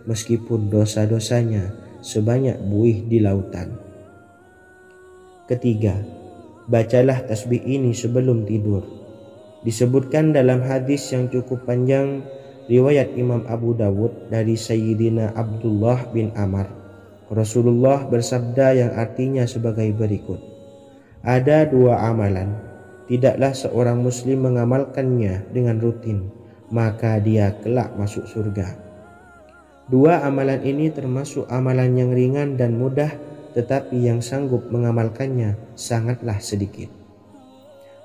meskipun dosa-dosanya sebanyak buih di lautan. Ketiga, bacalah tasbih ini sebelum tidur. Disebutkan dalam hadis yang cukup panjang riwayat Imam Abu Dawud dari Sayyidina Abdullah bin Amr, Rasulullah bersabda yang artinya sebagai berikut: ada dua amalan, tidaklah seorang muslim mengamalkannya dengan rutin, maka dia kelak masuk surga. Dua amalan ini termasuk amalan yang ringan dan mudah, tetapi yang sanggup mengamalkannya sangatlah sedikit.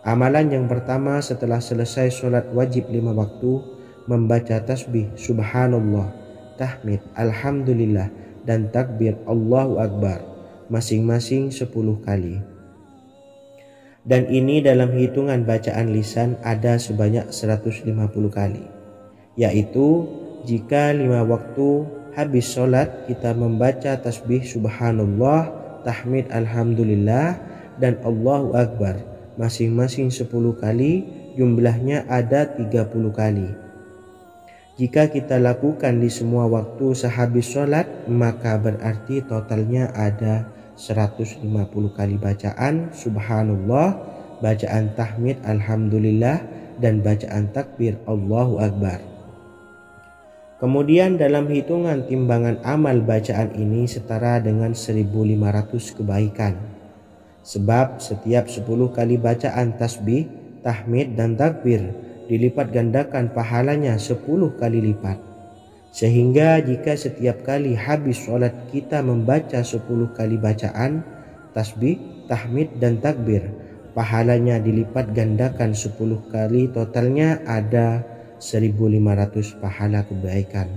Amalan yang pertama setelah selesai sholat wajib 5 waktu, membaca tasbih subhanallah, tahmid, alhamdulillah, dan takbir Allahu Akbar masing-masing 10 kali. Dan ini dalam hitungan bacaan lisan ada sebanyak 150 kali, yaitu jika 5 waktu habis sholat kita membaca tasbih subhanallah, tahmid, alhamdulillah, dan Allahu Akbar masing-masing 10 kali, jumlahnya ada 30 kali. Jika kita lakukan di semua waktu sehabis sholat, maka berarti totalnya ada 150 kali bacaan subhanallah, bacaan tahmid alhamdulillah, dan bacaan takbir Allahu Akbar. Kemudian dalam hitungan timbangan amal bacaan ini setara dengan 1500 kebaikan. Sebab setiap 10 kali bacaan tasbih, tahmid, dan takbir dilipat gandakan pahalanya 10 kali lipat. Sehingga jika setiap kali habis sholat kita membaca 10 kali bacaan tasbih, tahmid, dan takbir, pahalanya dilipat gandakan 10 kali, totalnya ada 1500 pahala kebaikan.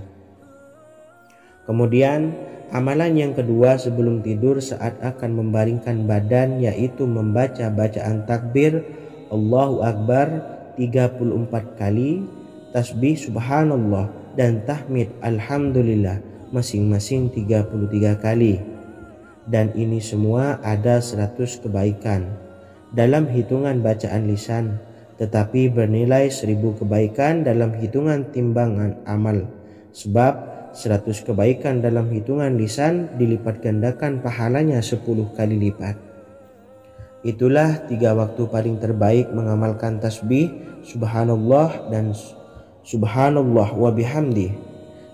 Kemudian amalan yang kedua sebelum tidur saat akan membaringkan badan, yaitu membaca bacaan takbir Allahu Akbar 34 kali, tasbih subhanallah, dan tahmid alhamdulillah masing-masing 33 kali. Dan ini semua ada 100 kebaikan dalam hitungan bacaan lisan, tetapi bernilai 1000 kebaikan dalam hitungan timbangan amal. Sebab 100 kebaikan dalam hitungan lisan dilipat gandakan pahalanya 10 kali lipat. Itulah 3 waktu paling terbaik mengamalkan tasbih subhanallah dan subhanallah wa bihamdi.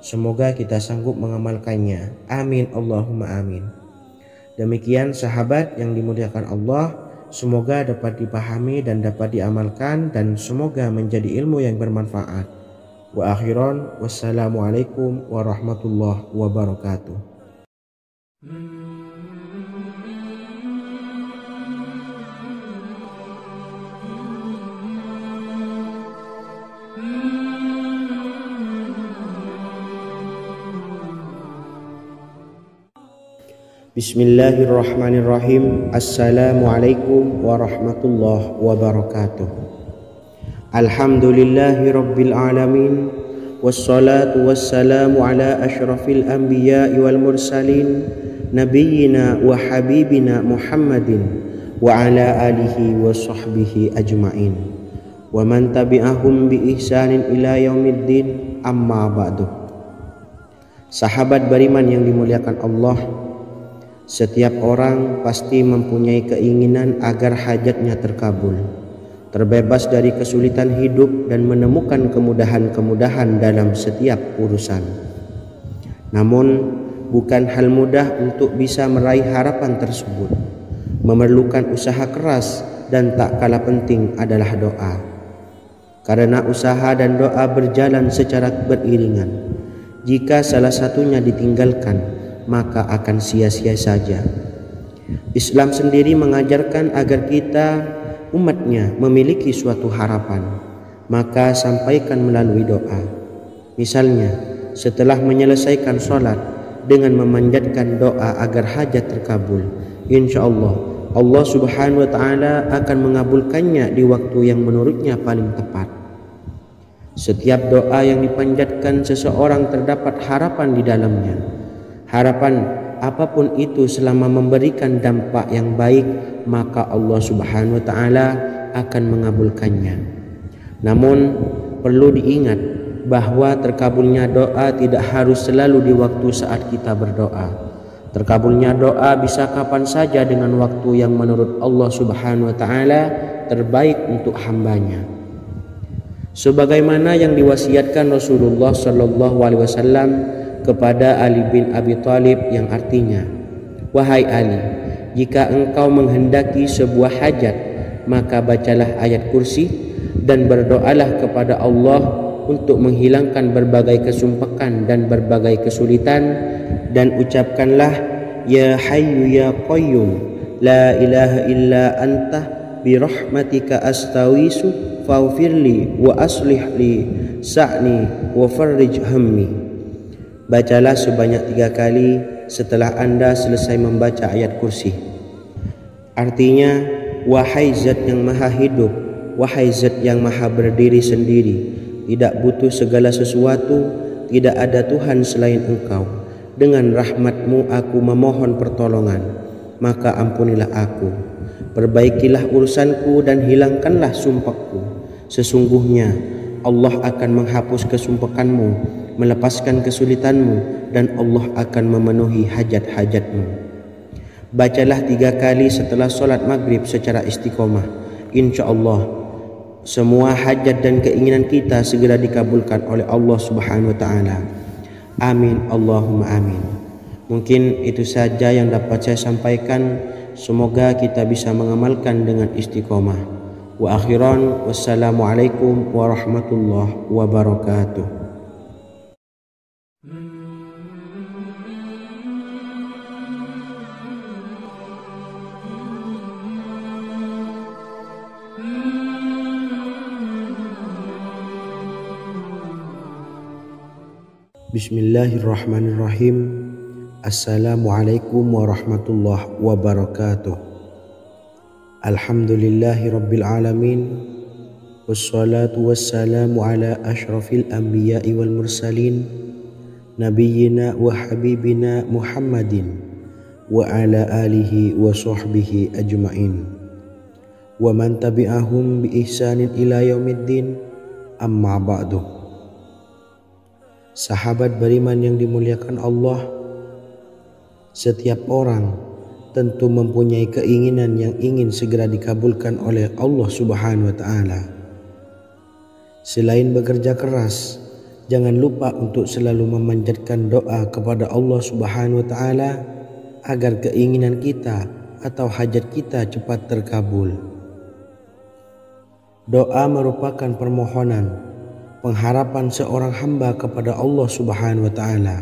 Semoga kita sanggup mengamalkannya. Amin Allahumma amin. Demikian sahabat yang dimuliakan Allah, semoga dapat dipahami dan dapat diamalkan, dan semoga menjadi ilmu yang bermanfaat. Wa akhiran, wassalamualaikum warahmatullahi wabarakatuh. Bismillahirrahmanirrahim. Assalamualaikum warahmatullahi wabarakatuh. Alhamdulillahi rabbil alamin, wassalatu wassalamu ala ashrafil anbiya'i wal mursalin, nabiyyina wa habibina Muhammadin wa ala alihi wa sahbihi ajma'in, wa man tabi'ahum bi ihsanin ila yaumiddin, amma ba'du. Sahabat beriman yang dimuliakan Allah, setiap orang pasti mempunyai keinginan agar hajatnya terkabul, terbebas dari kesulitan hidup, dan menemukan kemudahan-kemudahan dalam setiap urusan. Namun bukan hal mudah untuk bisa meraih harapan tersebut. Memerlukan usaha keras, dan tak kalah penting adalah doa. Karena usaha dan doa berjalan secara beriringan. Jika salah satunya ditinggalkan, maka akan sia-sia saja. Islam sendiri mengajarkan agar kita umatnya memiliki suatu harapan, maka sampaikan melalui doa. Misalnya setelah menyelesaikan sholat dengan memanjatkan doa agar hajat terkabul, insya Allah Allah subhanahu wa ta'ala akan mengabulkannya di waktu yang menurutnya paling tepat. Setiap doa yang dipanjatkan seseorang terdapat harapan di dalamnya. Harapan apapun itu selama memberikan dampak yang baik, maka Allah subhanahu wa ta'ala akan mengabulkannya. Namun perlu diingat bahwa terkabulnya doa tidak harus selalu di waktu saat kita berdoa. Terkabulnya doa bisa kapan saja dengan waktu yang menurut Allah Subhanahu wa taala terbaik untuk hambanya. Sebagaimana yang diwasiatkan Rasulullah sallallahu alaihi wasallam kepada Ali bin Abi Thalib yang artinya, "Wahai Ali, jika engkau menghendaki sebuah hajat, maka bacalah ayat kursi dan berdoalah kepada Allah untuk menghilangkan berbagai kesumpakan dan berbagai kesulitan, dan ucapkanlah ya hayyu ya qayyum la ilaha illa anta birahmatika astawisu faghfirli wa aslih li sa'ni wa farrij hammi." Bacalah sebanyak 3 kali setelah Anda selesai membaca ayat kursi. Artinya, wahai zat yang maha hidup, wahai zat yang maha berdiri sendiri, tidak butuh segala sesuatu, tidak ada Tuhan selain Engkau. Dengan rahmat-Mu aku memohon pertolongan, maka ampunilah aku. Perbaikilah urusanku dan hilangkanlah sumpahku. Sesungguhnya Allah akan menghapus kesumpahanmu, melepaskan kesulitanmu, dan Allah akan memenuhi hajat-hajatmu. Bacalah 3 kali setelah solat maghrib secara istiqomah. Insya Allah semua hajat dan keinginan kita segera dikabulkan oleh Allah Subhanahu wa taala. Amin Allahumma amin. Mungkin itu saja yang dapat saya sampaikan. Semoga kita bisa mengamalkan dengan istiqomah. Wa akhiran, wassalamualaikum warahmatullahi wabarakatuh. Bismillahirrahmanirrahim. Assalamualaikum warahmatullahi wabarakatuh. Alhamdulillahi rabbil alamin. Wassalatu wassalamu ala ashrafil anbiya'i wal mursalin, nabiyyina wa habibina Muhammadin wa ala alihi wa sahbihi ajma'in wa man tabi'ahum bi ihsanin ila yaumiddin, amma ba'du. Sahabat beriman yang dimuliakan Allah, setiap orang tentu mempunyai keinginan yang ingin segera dikabulkan oleh Allah Subhanahu wa taala. Selain bekerja keras, jangan lupa untuk selalu memanjatkan doa kepada Allah Subhanahu wa taala agar keinginan kita atau hajat kita cepat terkabul. Doa merupakan permohonan, pengharapan seorang hamba kepada Allah Subhanahu wa taala.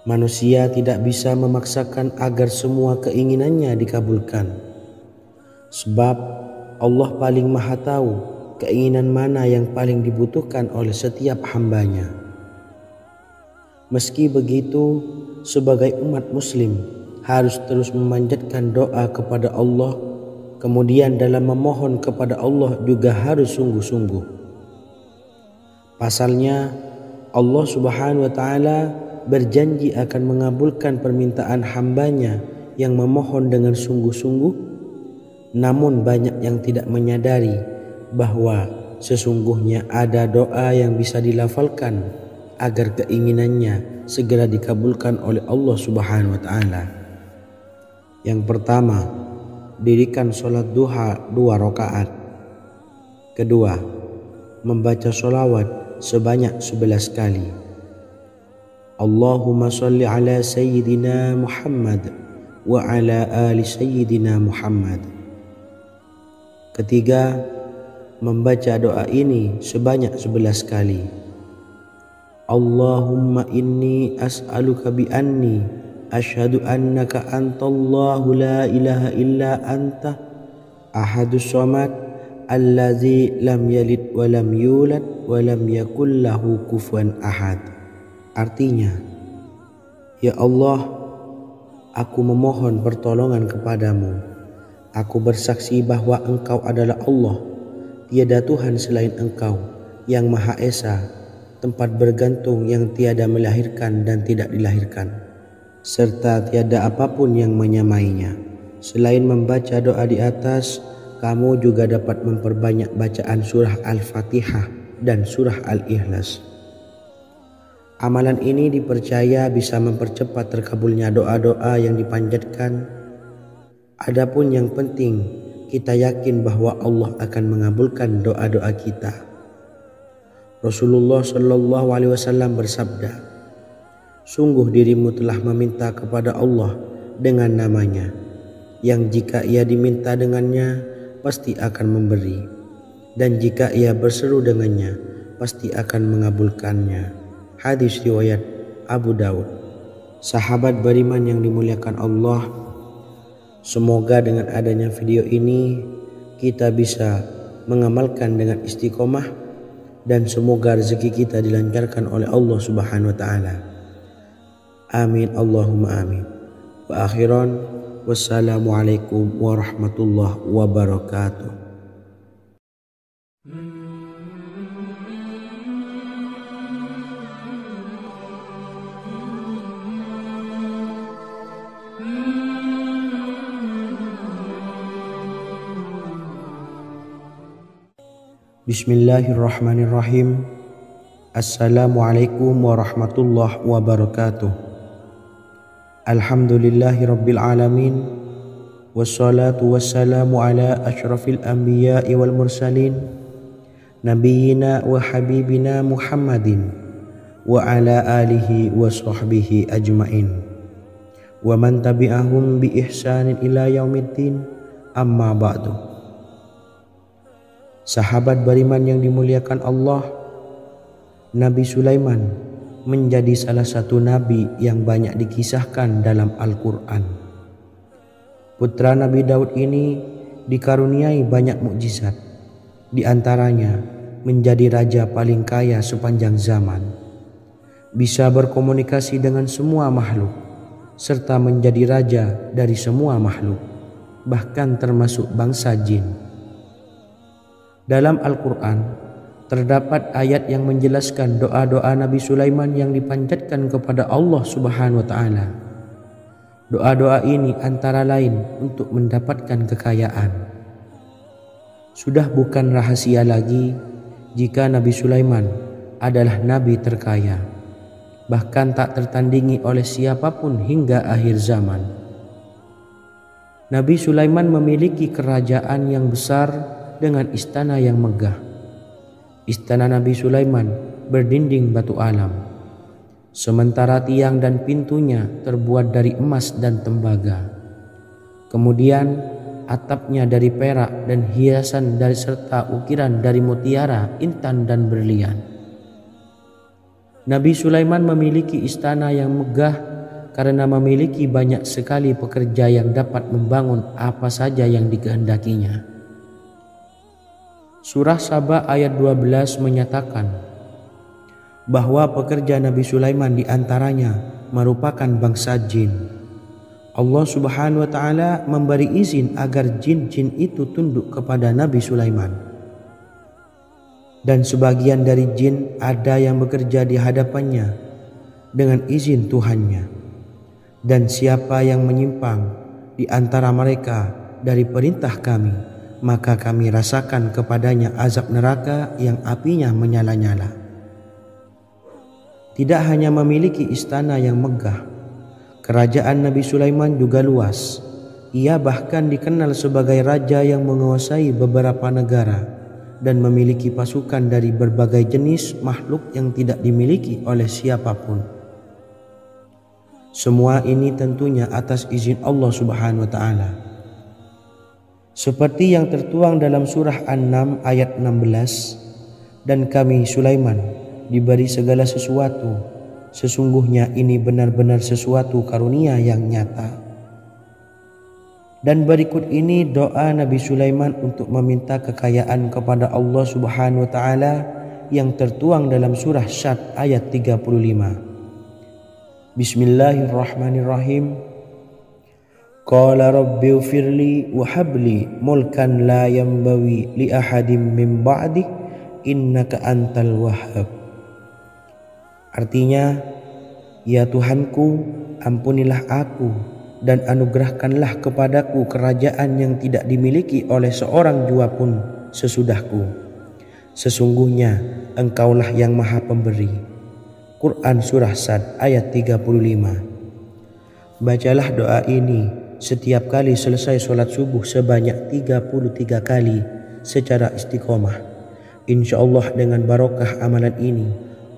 Manusia tidak bisa memaksakan agar semua keinginannya dikabulkan, sebab Allah paling maha tahu keinginan mana yang paling dibutuhkan oleh setiap hambanya. Meski begitu, sebagai umat muslim harus terus memanjatkan doa kepada Allah, kemudian dalam memohon kepada Allah juga harus sungguh-sungguh. Pasalnya Allah Subhanahu wa taala berjanji akan mengabulkan permintaan hambanya yang memohon dengan sungguh-sungguh. Namun banyak yang tidak menyadari bahwa sesungguhnya ada doa yang bisa dilafalkan agar keinginannya segera dikabulkan oleh Allah Subhanahu wa taala. Yang pertama, dirikan sholat duha 2 rakaat. Kedua, membaca sholawat sebanyak 11 kali. Allahumma sholli ala sayyidina Muhammad wa ala ali sayyidina Muhammad. Ketiga, membaca doa ini sebanyak 11 kali. Allahumma inni as'aluka bi anni asyhadu annaka antallahu la ilaha illa anta ahadus samad allazi lam yalid wa lam yulad wa lam yakul lahu kufuwan ahad. Artinya, ya Allah, aku memohon pertolongan kepadamu. Aku bersaksi bahwa Engkau adalah Allah, tiada Tuhan selain Engkau, yang Maha Esa, tempat bergantung yang tiada melahirkan dan tidak dilahirkan, serta tiada apapun yang menyamainya. Selain membaca doa di atas, kamu juga dapat memperbanyak bacaan surah Al-Fatihah dan surah Al-Ikhlas. Amalan ini dipercaya bisa mempercepat terkabulnya doa-doa yang dipanjatkan. Adapun yang penting, kita yakin bahwa Allah akan mengabulkan doa-doa kita. Rasulullah Shallallahu Alaihi Wasallam bersabda, "Sungguh dirimu telah meminta kepada Allah dengan namanya, yang jika ia diminta dengannya, pasti akan memberi. Dan jika ia berseru dengannya, pasti akan mengabulkannya." Hadis riwayat Abu Daud. Sahabat beriman yang dimuliakan Allah, semoga dengan adanya video ini kita bisa mengamalkan dengan istiqomah dan semoga rezeki kita dilancarkan oleh Allah Subhanahu wa taala. Amin Allahumma amin. Wa akhiran wassalamualaikum warahmatullahi wabarakatuh. Bismillahirrahmanirrahim. Assalamualaikum warahmatullahi wabarakatuh. Alhamdulillahirabbil alamin. Wassalatu wassalamu ala asyrafil anbiya'i wal mursalin, nabiyyina wa habibina Muhammadin wa ala alihi wa sahbihi ajmain. Wa man tabi'ahum bi ihsanin ila yaumiddin. Amma ba'du. Sahabat beriman yang dimuliakan Allah, Nabi Sulaiman menjadi salah satu nabi yang banyak dikisahkan dalam Al-Quran. Putra Nabi Daud ini dikaruniai banyak mukjizat, di antaranya menjadi raja paling kaya sepanjang zaman, bisa berkomunikasi dengan semua makhluk, serta menjadi raja dari semua makhluk, bahkan termasuk bangsa jin. Dalam Al-Quran terdapat ayat yang menjelaskan doa-doa Nabi Sulaiman yang dipanjatkan kepada Allah Subhanahu wa taala. Doa-doa ini antara lain untuk mendapatkan kekayaan. Sudah bukan rahasia lagi jika Nabi Sulaiman adalah nabi terkaya, bahkan tak tertandingi oleh siapapun hingga akhir zaman. Nabi Sulaiman memiliki kerajaan yang besar dengan istana yang megah. Istana Nabi Sulaiman berdinding batu alam, sementara tiang dan pintunya terbuat dari emas dan tembaga. Kemudian atapnya dari perak dan hiasan dari serta ukiran dari mutiara, intan dan berlian. Nabi Sulaiman memiliki istana yang megah karena memiliki banyak sekali pekerja yang dapat membangun apa saja yang dikehendakinya. Surah Saba ayat 12 menyatakan bahwa pekerja Nabi Sulaiman diantaranya merupakan bangsa jin. Allah Subhanahu wa taala memberi izin agar jin-jin itu tunduk kepada Nabi Sulaiman. Dan sebagian dari jin ada yang bekerja di hadapannya dengan izin Tuhannya. Dan siapa yang menyimpang di antara mereka dari perintah kami, maka kami rasakan kepadanya azab neraka yang apinya menyala-nyala. Tidak hanya memiliki istana yang megah, kerajaan Nabi Sulaiman juga luas. Ia bahkan dikenal sebagai raja yang menguasai beberapa negara dan memiliki pasukan dari berbagai jenis makhluk yang tidak dimiliki oleh siapapun. Semua ini tentunya atas izin Allah Subhanahu wa taala. Seperti yang tertuang dalam surah An-Naml ayat 16, dan kami Sulaiman diberi segala sesuatu, sesungguhnya ini benar-benar sesuatu karunia yang nyata. Dan berikut ini doa Nabi Sulaiman untuk meminta kekayaan kepada Allah Subhanahu wa taala yang tertuang dalam surah Syad ayat 35. Bismillahirrahmanirrahim. Qala rabbi ufirli wa habli mulkan la yanbawi li ahadim min ba'di innaka antal wahhab. Artinya, ya Tuhanku, ampunilah aku dan anugerahkanlah kepadaku kerajaan yang tidak dimiliki oleh seorang jua pun sesudahku. Sesungguhnya Engkaulah yang maha pemberi. Quran Surah Sad ayat 35. Bacalah doa ini setiap kali selesai sholat subuh sebanyak 33 kali secara istiqomah. Insya Allah dengan barokah amalan ini,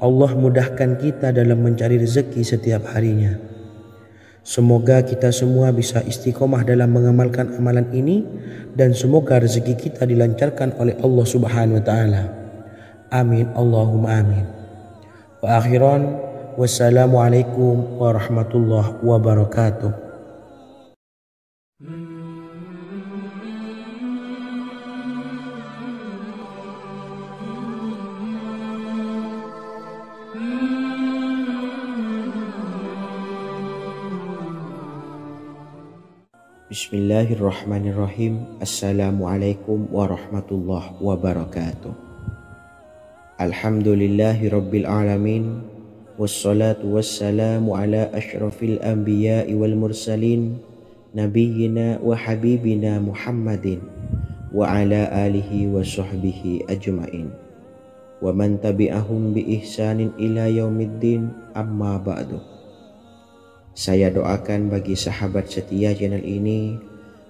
Allah mudahkan kita dalam mencari rezeki setiap harinya. Semoga kita semua bisa istiqomah dalam mengamalkan amalan ini dan semoga rezeki kita dilancarkan oleh Allah Subhanahu wa taala. Amin Allahumma amin. Wa akhiran, wassalamualaikum warahmatullahi wabarakatuh. Bismillahirrahmanirrahim. Assalamualaikum warahmatullahi wabarakatuh. Alhamdulillahi rabbil alamin. Wassalatu wassalamu ala ashrafil anbiya'i wal mursalin, nabiyyina wa habibina Muhammadin wa ala alihi wa sahbihi ajma'in wa man tabi'ahum bi ihsanin ila yaumiddin, amma ba'du. Saya doakan bagi sahabat setia channel ini,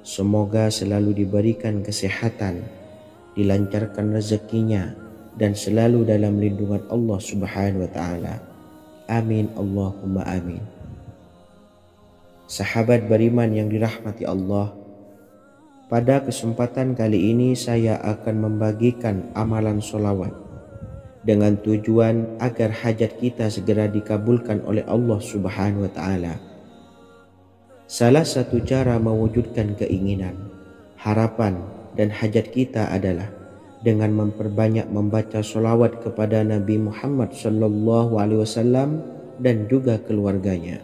semoga selalu diberikan kesehatan, dilancarkan rezekinya, dan selalu dalam lindungan Allah Subhanahu wa taala. Amin Allahumma amin. Sahabat beriman yang dirahmati Allah, pada kesempatan kali ini saya akan membagikan amalan sholawat dengan tujuan agar hajat kita segera dikabulkan oleh Allah Subhanahu wa taala. Salah satu cara mewujudkan keinginan, harapan, dan hajat kita adalah dengan memperbanyak membaca sholawat kepada Nabi Muhammad SAW dan juga keluarganya.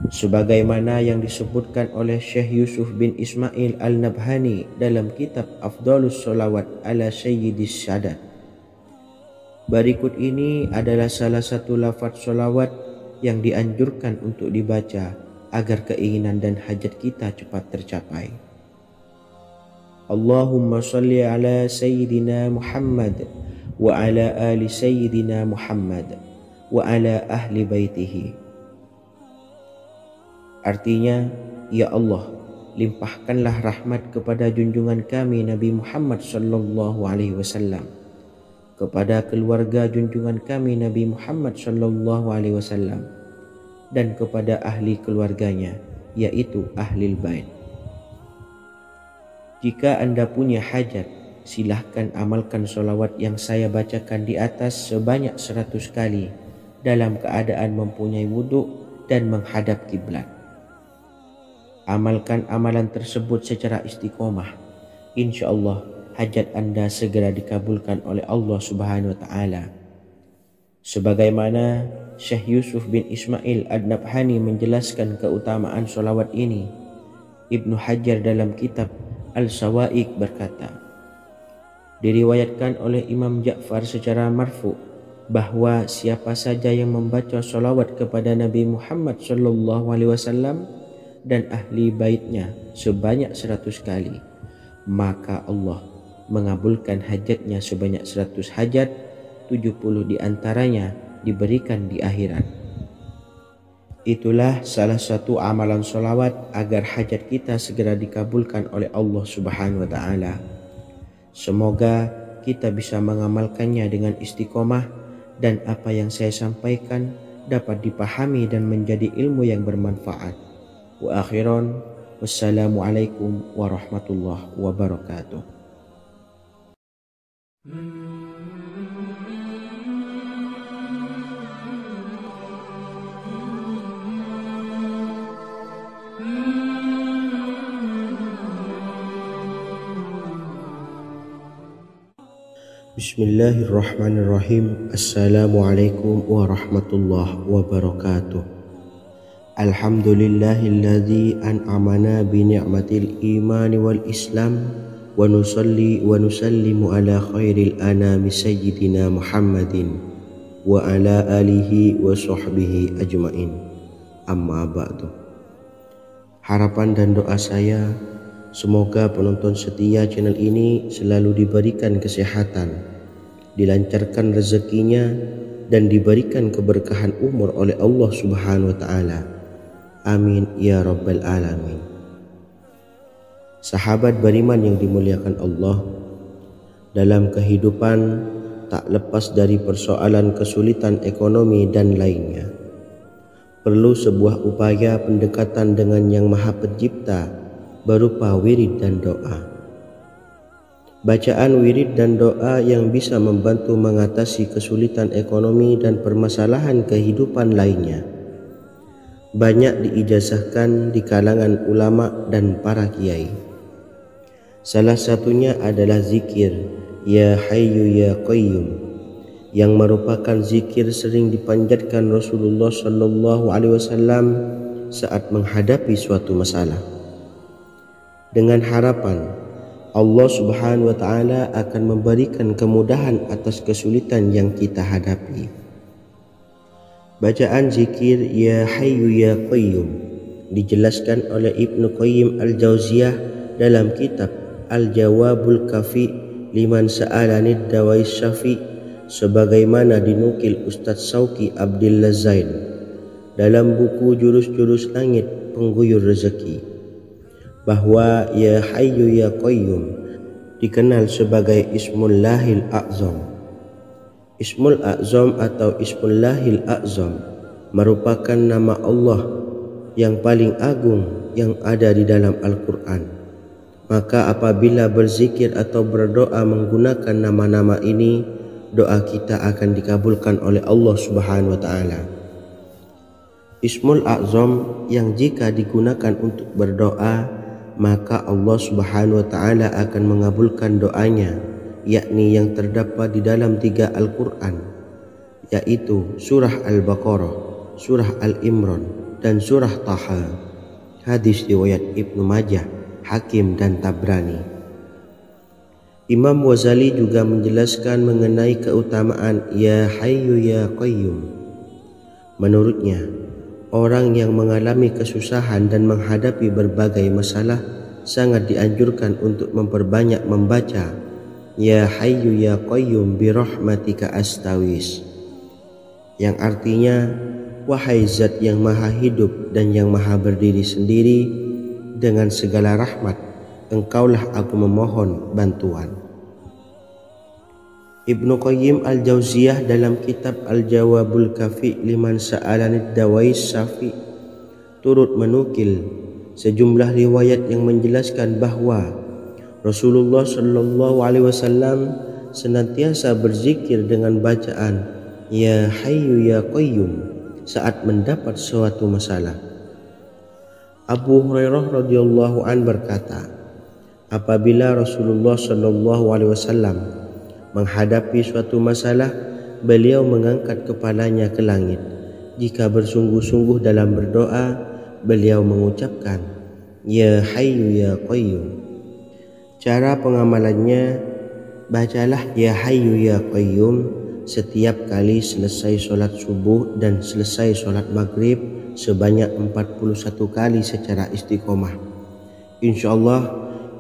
Sebagaimana yang disebutkan oleh Syekh Yusuf bin Ismail Al-Nabhani dalam kitab Afdhalus Sholawat ala Sayyidis Sadat. Berikut ini adalah salah satu lafaz sholawat yang dianjurkan untuk dibaca agar keinginan dan hajat kita cepat tercapai. Allahumma salli ala Sayyidina Muhammad wa ala ali Sayyidina Muhammad wa ala ahli baitihi. Artinya, ya Allah, limpahkanlah rahmat kepada junjungan kami Nabi Muhammad sallallahu alaihi wasallam, kepada keluarga junjungan kami Nabi Muhammad sallallahu alaihi wasallam, dan kepada ahli keluarganya, yaitu ahlil bait. Jika Anda punya hajat, silahkan amalkan sholawat yang saya bacakan di atas sebanyak 100 kali dalam keadaan mempunyai wudhu dan menghadap kiblat. Amalkan amalan tersebut secara istiqomah. Insya Allah hajat Anda segera dikabulkan oleh Allah Subhanahu wa taala. Sebagaimana Syekh Yusuf bin Ismail Ad-Nabhani menjelaskan keutamaan sholawat ini, Ibnu Hajar dalam kitab Al-Sawa'iq berkata, diriwayatkan oleh Imam Ja'far secara marfu bahwa siapa saja yang membaca sholawat kepada Nabi Muhammad SAW dan ahli baitnya sebanyak 100 kali, maka Allah mengabulkan hajatnya sebanyak 100 hajat, 70 diantaranya diberikan di akhirat. Itulah salah satu amalan sholawat agar hajat kita segera dikabulkan oleh Allah Subhanahu wa taala. Semoga kita bisa mengamalkannya dengan istiqomah dan apa yang saya sampaikan dapat dipahami dan menjadi ilmu yang bermanfaat. Wa akhiran, wassalamualaikum warahmatullahi wabarakatuh. Bismillahirrahmanirrahim. Assalamualaikum warahmatullahi wabarakatuh. Alhamdulillahilladzi an'amana bi ni'matil imani wal islam wa nusalli wa nusallimu ala khairil anami sayyidina Muhammadin wa ala alihi wa sahbihi ajmain. Amma ba'du. Harapan dan doa saya, semoga penonton setia channel ini selalu diberikan kesehatan, dilancarkan rezekinya, dan diberikan keberkahan umur oleh Allah Subhanahu wa Ta'ala. Amin ya Rabbal Alamin. Sahabat beriman yang dimuliakan Allah, dalam kehidupan tak lepas dari persoalan kesulitan ekonomi dan lainnya. Perlu sebuah upaya pendekatan dengan Yang Maha Pencipta berupa wirid dan doa. Bacaan wirid dan doa yang bisa membantu mengatasi kesulitan ekonomi dan permasalahan kehidupan lainnya banyak diijazahkan di kalangan ulama dan para kiai. Salah satunya adalah zikir Ya Hayyu Ya Qayyum, yang merupakan zikir sering dipanjatkan Rasulullah SAW saat menghadapi suatu masalah, dengan harapan Allah Subhanahu wa Ta'ala akan memberikan kemudahan atas kesulitan yang kita hadapi. Bacaan zikir Ya Hayyu Ya Qayyum dijelaskan oleh Ibnu Qayyim Al-Jauziyah dalam kitab Al-Jawabul Kafi liman sa'alanid dawais syafi, sebagaimana dinukil Ustadz Sauki Abdillah Zain dalam buku Jurus-Jurus Langit Pengguyur Rezeki, bahwa Ya Hayyu Ya Qayyum dikenal sebagai Ismullahil A'zam. Ismul A'zam atau Ismullahil A'zam merupakan nama Allah yang paling agung yang ada di dalam Al-Quran. Maka apabila berzikir atau berdoa menggunakan nama-nama ini, doa kita akan dikabulkan oleh Allah Subhanahu wa Ta'ala. Ismul A'zam yang jika digunakan untuk berdoa, maka Allah Subhanahu wa Ta'ala akan mengabulkan doanya, yakni yang terdapat di dalam 3 Al-Quran, yaitu surah Al-Baqarah, surah Al-Imran, dan surah Taha. Hadis riwayat Ibnu Majah, Hakim, dan Tabrani. Imam Ghazali juga menjelaskan mengenai keutamaan Ya Hayyu Ya Qayyum. Menurutnya, orang yang mengalami kesusahan dan menghadapi berbagai masalah sangat dianjurkan untuk memperbanyak membaca Ya Hayyu Ya Qayyum bi rahmatika astawis, yang artinya, wahai Zat yang maha hidup dan yang maha berdiri sendiri, dengan segala rahmat engkaulah aku memohon bantuan. Ibnu Qayyim Al-Jauziyah dalam kitab Al-Jawabul Kafi liman sa'alanid dawais syafi turut menukil sejumlah riwayat yang menjelaskan bahwa Rasulullah SAW senantiasa berzikir dengan bacaan Ya Hayyu Ya Qayyum saat mendapat suatu masalah. Abu Hurairah radhiyallahu an berkata, apabila Rasulullah SAW menghadapi suatu masalah, beliau mengangkat kepalanya ke langit. Jika bersungguh-sungguh dalam berdoa, beliau mengucapkan Ya Hayyu Ya Qayyum. Cara pengamalannya, bacalah Ya Hayyu Ya Qayyum setiap kali selesai sholat subuh dan selesai sholat maghrib sebanyak 41 kali secara istiqomah. Insyaallah,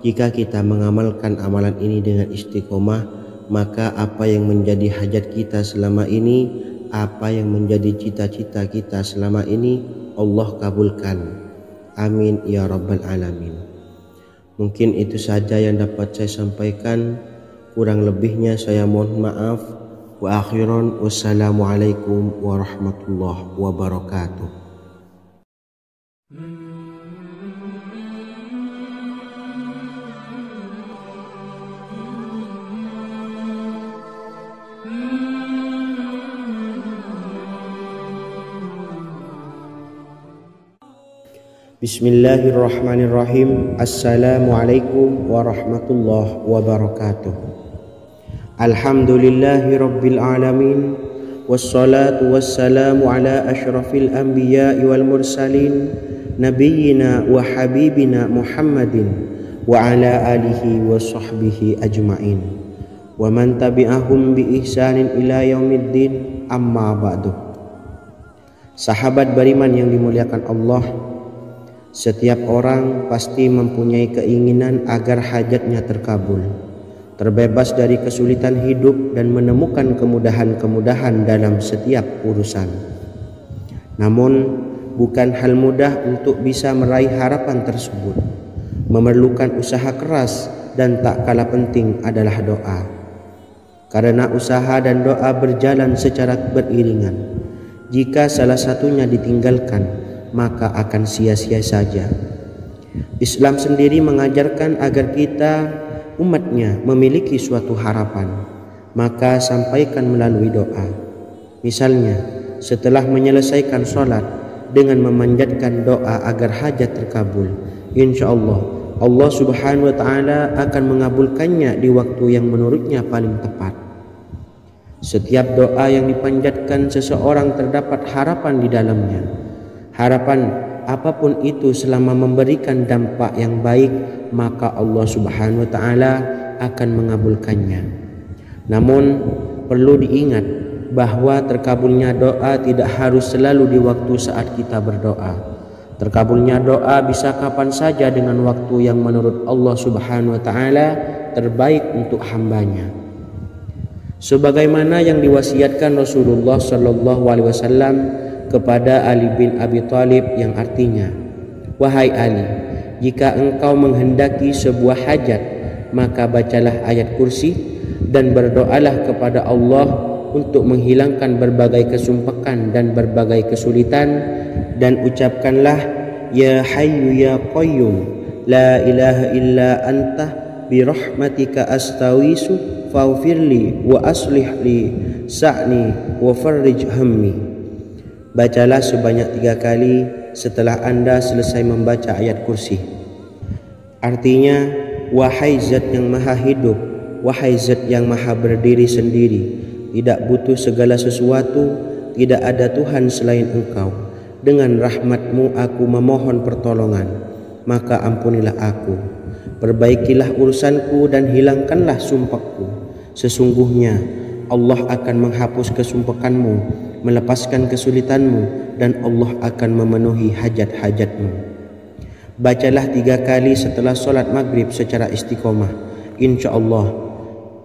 jika kita mengamalkan amalan ini dengan istiqomah, maka apa yang menjadi hajat kita selama ini, apa yang menjadi cita-cita kita selama ini, Allah kabulkan. Amin ya Rabbal Alamin. Mungkin itu saja yang dapat saya sampaikan. Kurang lebihnya saya mohon maaf. Wa akhiran, wassalamualaikum warahmatullahi wabarakatuh. Bismillahirrahmanirrahim. Assalamualaikum warahmatullahi wabarakatuh. Alhamdulillahi rabbil alamin, wassalatu wassalamu ala ashrafil anbiya'i wal mursalin, nabiyyina wa habibina Muhammadin wa ala alihi wa sahbihi ajma'in, wa man tabi'ahum bi ihsanin ila yaumiddin, amma ba'du. Sahabat beriman yang dimuliakan Allah, setiap orang pasti mempunyai keinginan agar hajatnya terkabul. terbebas dari kesulitan hidup dan menemukan kemudahan-kemudahan dalam setiap urusan. Namun, bukan hal mudah untuk bisa meraih harapan tersebut. Memerlukan usaha keras dan tak kalah penting adalah doa. Karena usaha dan doa berjalan secara beriringan. Jika salah satunya ditinggalkan, maka akan sia-sia saja. Islam sendiri mengajarkan agar kita, umatnya, memiliki suatu harapan, maka sampaikan melalui doa. Misalnya, setelah menyelesaikan sholat, dengan memanjatkan doa agar hajat terkabul, insya Allah subhanahu wa ta'ala akan mengabulkannya di waktu yang menurutnya paling tepat. Setiap doa yang dipanjatkan seseorang terdapat harapan di dalamnya. Harapan apapun itu selama memberikan dampak yang baik, maka Allah subhanahu wa ta'ala akan mengabulkannya. Namun perlu diingat bahwa terkabulnya doa tidak harus selalu di waktu saat kita berdoa. Terkabulnya doa bisa kapan saja dengan waktu yang menurut Allah subhanahu wa ta'ala terbaik untuk hambanya. Sebagaimana yang diwasiatkan Rasulullah sallallahu alaihi wasallam kepada Ali bin Abi Thalib, yang artinya, "Wahai Ali, jika engkau menghendaki sebuah hajat, maka bacalah ayat kursi dan berdoalah kepada Allah untuk menghilangkan berbagai kesumpakan dan berbagai kesulitan, dan ucapkanlah, Ya Hayyu Ya Qayyum, La ilaha illa anta, birahmatika astawisu, faghfirli wa aslih li sa'ni wa farrij hammi." Bacalah sebanyak 3 kali setelah Anda selesai membaca ayat kursi. Artinya, wahai zat yang maha hidup, wahai zat yang maha berdiri sendiri, tidak butuh segala sesuatu, tidak ada Tuhan selain Engkau. Dengan rahmat-Mu aku memohon pertolongan, maka ampunilah aku. Perbaikilah urusanku dan hilangkanlah sumpahku. Sesungguhnya Allah akan menghapus kesumpahanmu, melepaskan kesulitanmu, dan Allah akan memenuhi hajat-hajatmu. Bacalah 3 kali setelah sholat maghrib secara istiqomah. Insya Allah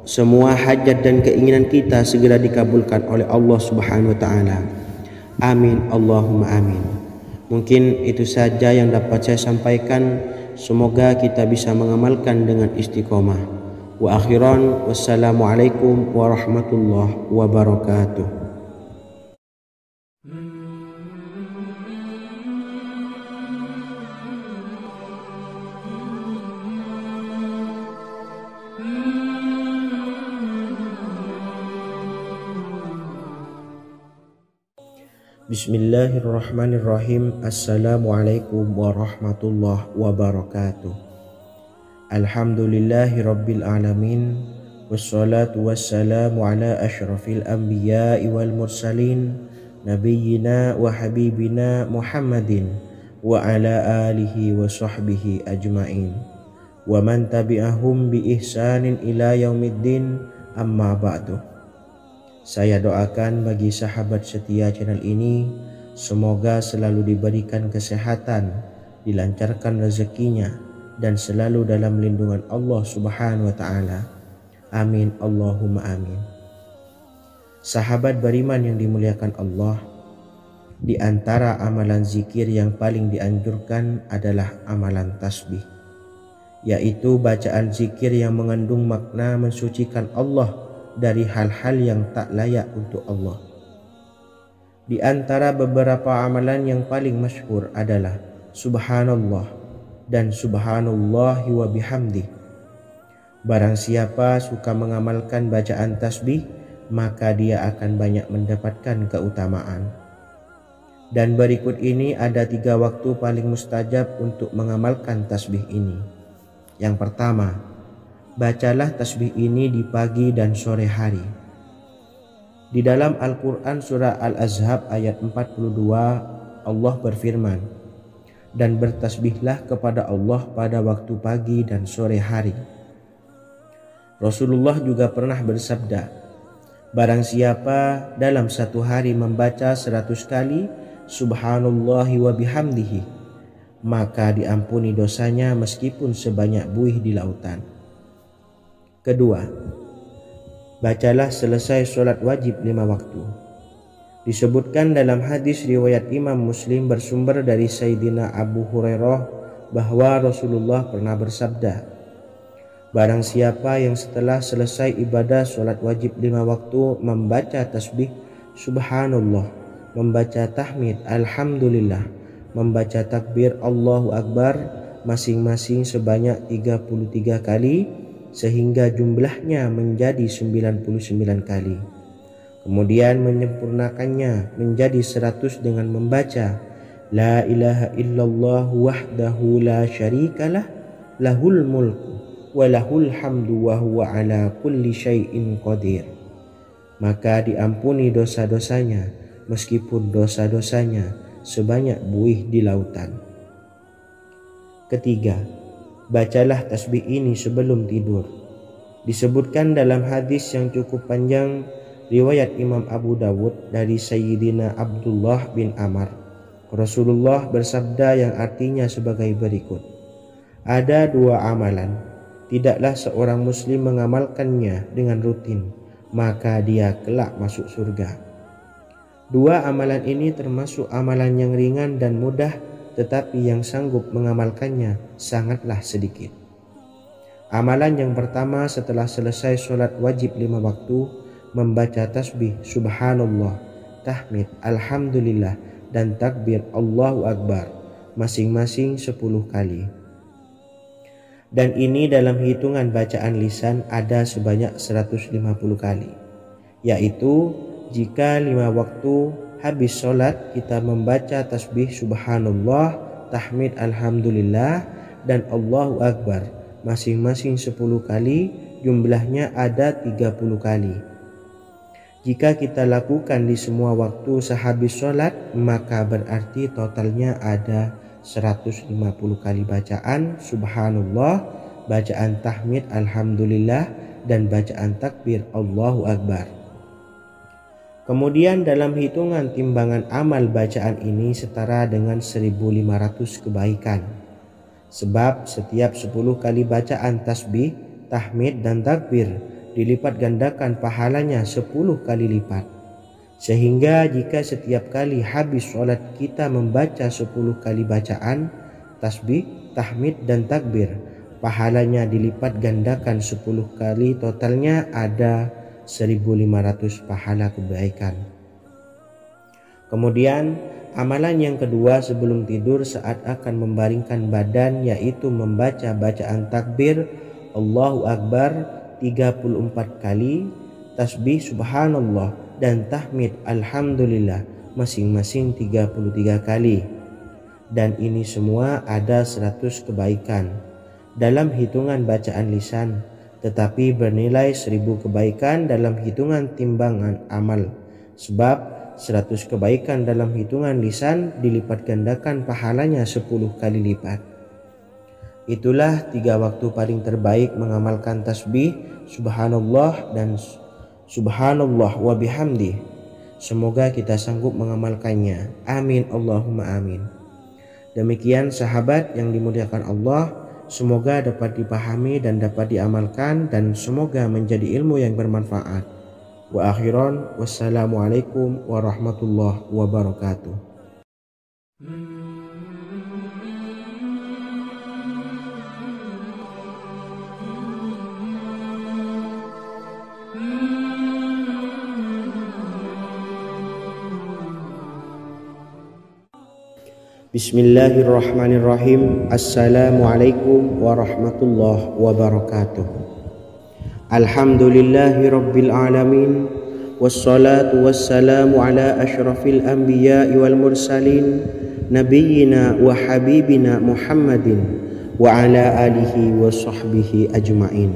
semua hajat dan keinginan kita segera dikabulkan oleh Allah subhanahu wa ta'ala. Amin Allahumma amin. Mungkin itu saja yang dapat saya sampaikan. Semoga kita bisa mengamalkan dengan istiqomah. Wa akhiran, wassalamualaikum warahmatullahi wabarakatuh. Bismillahirrahmanirrahim. Assalamualaikum warahmatullahi wabarakatuh. Alhamdulillahi rabbil alamin, wassalatu wassalamu ala ashrafil anbiya'i wal mursalin, nabiyyina wa habibina Muhammadin wa ala alihi wa sahbihi ajma'in, wa man tabi'ahum bi ihsanin ila yaumiddin, amma ba'du. Saya doakan bagi sahabat setia channel ini, semoga selalu diberikan kesehatan, dilancarkan rezekinya, dan selalu dalam lindungan Allah subhanahu wa ta'ala. Amin Allahumma amin. Sahabat beriman yang dimuliakan Allah, di antara amalan zikir yang paling dianjurkan adalah amalan tasbih, yaitu bacaan zikir yang mengandung makna mensucikan Allah dari hal-hal yang tak layak untuk Allah. Di antara beberapa amalan yang paling masyhur adalah Subhanallah dan Subhanallahi wa bihamdih. Barang siapa suka mengamalkan bacaan tasbih, maka dia akan banyak mendapatkan keutamaan. Dan berikut ini ada 3 waktu paling mustajab untuk mengamalkan tasbih ini. Yang pertama, bacalah tasbih ini di pagi dan sore hari. Di dalam Al-Quran surah Al-Ahzab ayat 42, Allah berfirman, "Dan bertasbihlah kepada Allah pada waktu pagi dan sore hari." Rasulullah juga pernah bersabda, "Barang siapa dalam satu hari membaca 100 kali Subhanallahi wa bihamdihi, maka diampuni dosanya meskipun sebanyak buih di lautan." Kedua, bacalah selesai solat wajib 5 waktu. Disebutkan dalam hadis riwayat Imam Muslim bersumber dari Sayyidina Abu Hurairah bahwa Rasulullah pernah bersabda, barang siapa yang setelah selesai ibadah solat wajib 5 waktu membaca tasbih subhanallah, membaca tahmid alhamdulillah, membaca takbir Allahu Akbar masing-masing sebanyak 33 kali sehingga jumlahnya menjadi 99 kali. Kemudian menyempurnakannya menjadi 100 dengan membaca La ilaha illallah wahdahu la syarikalah lahul mulku wa lahul hamdu wa huwa ala kulli syai'in qadir. Maka diampuni dosa-dosanya meskipun dosa-dosanya sebanyak buih di lautan. Ketiga, bacalah tasbih ini sebelum tidur. Disebutkan dalam hadis yang cukup panjang riwayat Imam Abu Dawud dari Sayyidina Abdullah bin Amr, Rasulullah bersabda yang artinya sebagai berikut, ada 2 amalan, tidaklah seorang muslim mengamalkannya dengan rutin, maka dia kelak masuk surga. 2 amalan ini termasuk amalan yang ringan dan mudah, tetapi yang sanggup mengamalkannya sangatlah sedikit. Amalan yang pertama setelah selesai solat wajib 5 waktu, membaca tasbih subhanallah, tahmid alhamdulillah dan takbir Allahu Akbar masing-masing 10 kali. Dan ini dalam hitungan bacaan lisan ada sebanyak 150 kali, yaitu jika 5 waktu habis sholat kita membaca tasbih subhanallah, tahmid alhamdulillah dan Allahu Akbar masing-masing 10 kali, jumlahnya ada 30 kali. Jika kita lakukan di semua waktu sehabis sholat, maka berarti totalnya ada 150 kali bacaan subhanallah, bacaan tahmid alhamdulillah dan bacaan takbir Allahu Akbar. Kemudian dalam hitungan timbangan amal bacaan ini setara dengan 1500 kebaikan. Sebab setiap 10 kali bacaan tasbih, tahmid dan takbir dilipat gandakan pahalanya 10 kali lipat. Sehingga jika setiap kali habis sholat kita membaca 10 kali bacaan tasbih, tahmid dan takbir, pahalanya dilipat gandakan 10 kali, totalnya ada 1500 pahala kebaikan. Kemudian amalan yang kedua sebelum tidur saat akan membaringkan badan, yaitu membaca bacaan takbir Allahu Akbar 34 kali, tasbih subhanallah dan tahmid alhamdulillah masing-masing 33 kali. Dan ini semua ada 100 kebaikan dalam hitungan bacaan lisan, tetapi bernilai 1000 kebaikan dalam hitungan timbangan amal. Sebab 100 kebaikan dalam hitungan lisan dilipat gandakan pahalanya 10 kali lipat. Itulah 3 waktu paling terbaik mengamalkan tasbih subhanallah dan subhanallah wa bihamdi. Semoga kita sanggup mengamalkannya. Amin Allahumma amin. Demikian sahabat yang dimuliakan Allah, semoga dapat dipahami dan dapat diamalkan dan semoga menjadi ilmu yang bermanfaat. Wa akhiran wassalamualaikum warahmatullahi wabarakatuh. Bismillahirrahmanirrahim. Assalamualaikum warahmatullahi wabarakatuh. Alhamdulillahi rabbil alamin, wassalatu wassalamu ala ashrafil anbiya'i wal mursalin, nabiyyina wa habibina Muhammadin wa ala alihi wa sahbihi ajma'in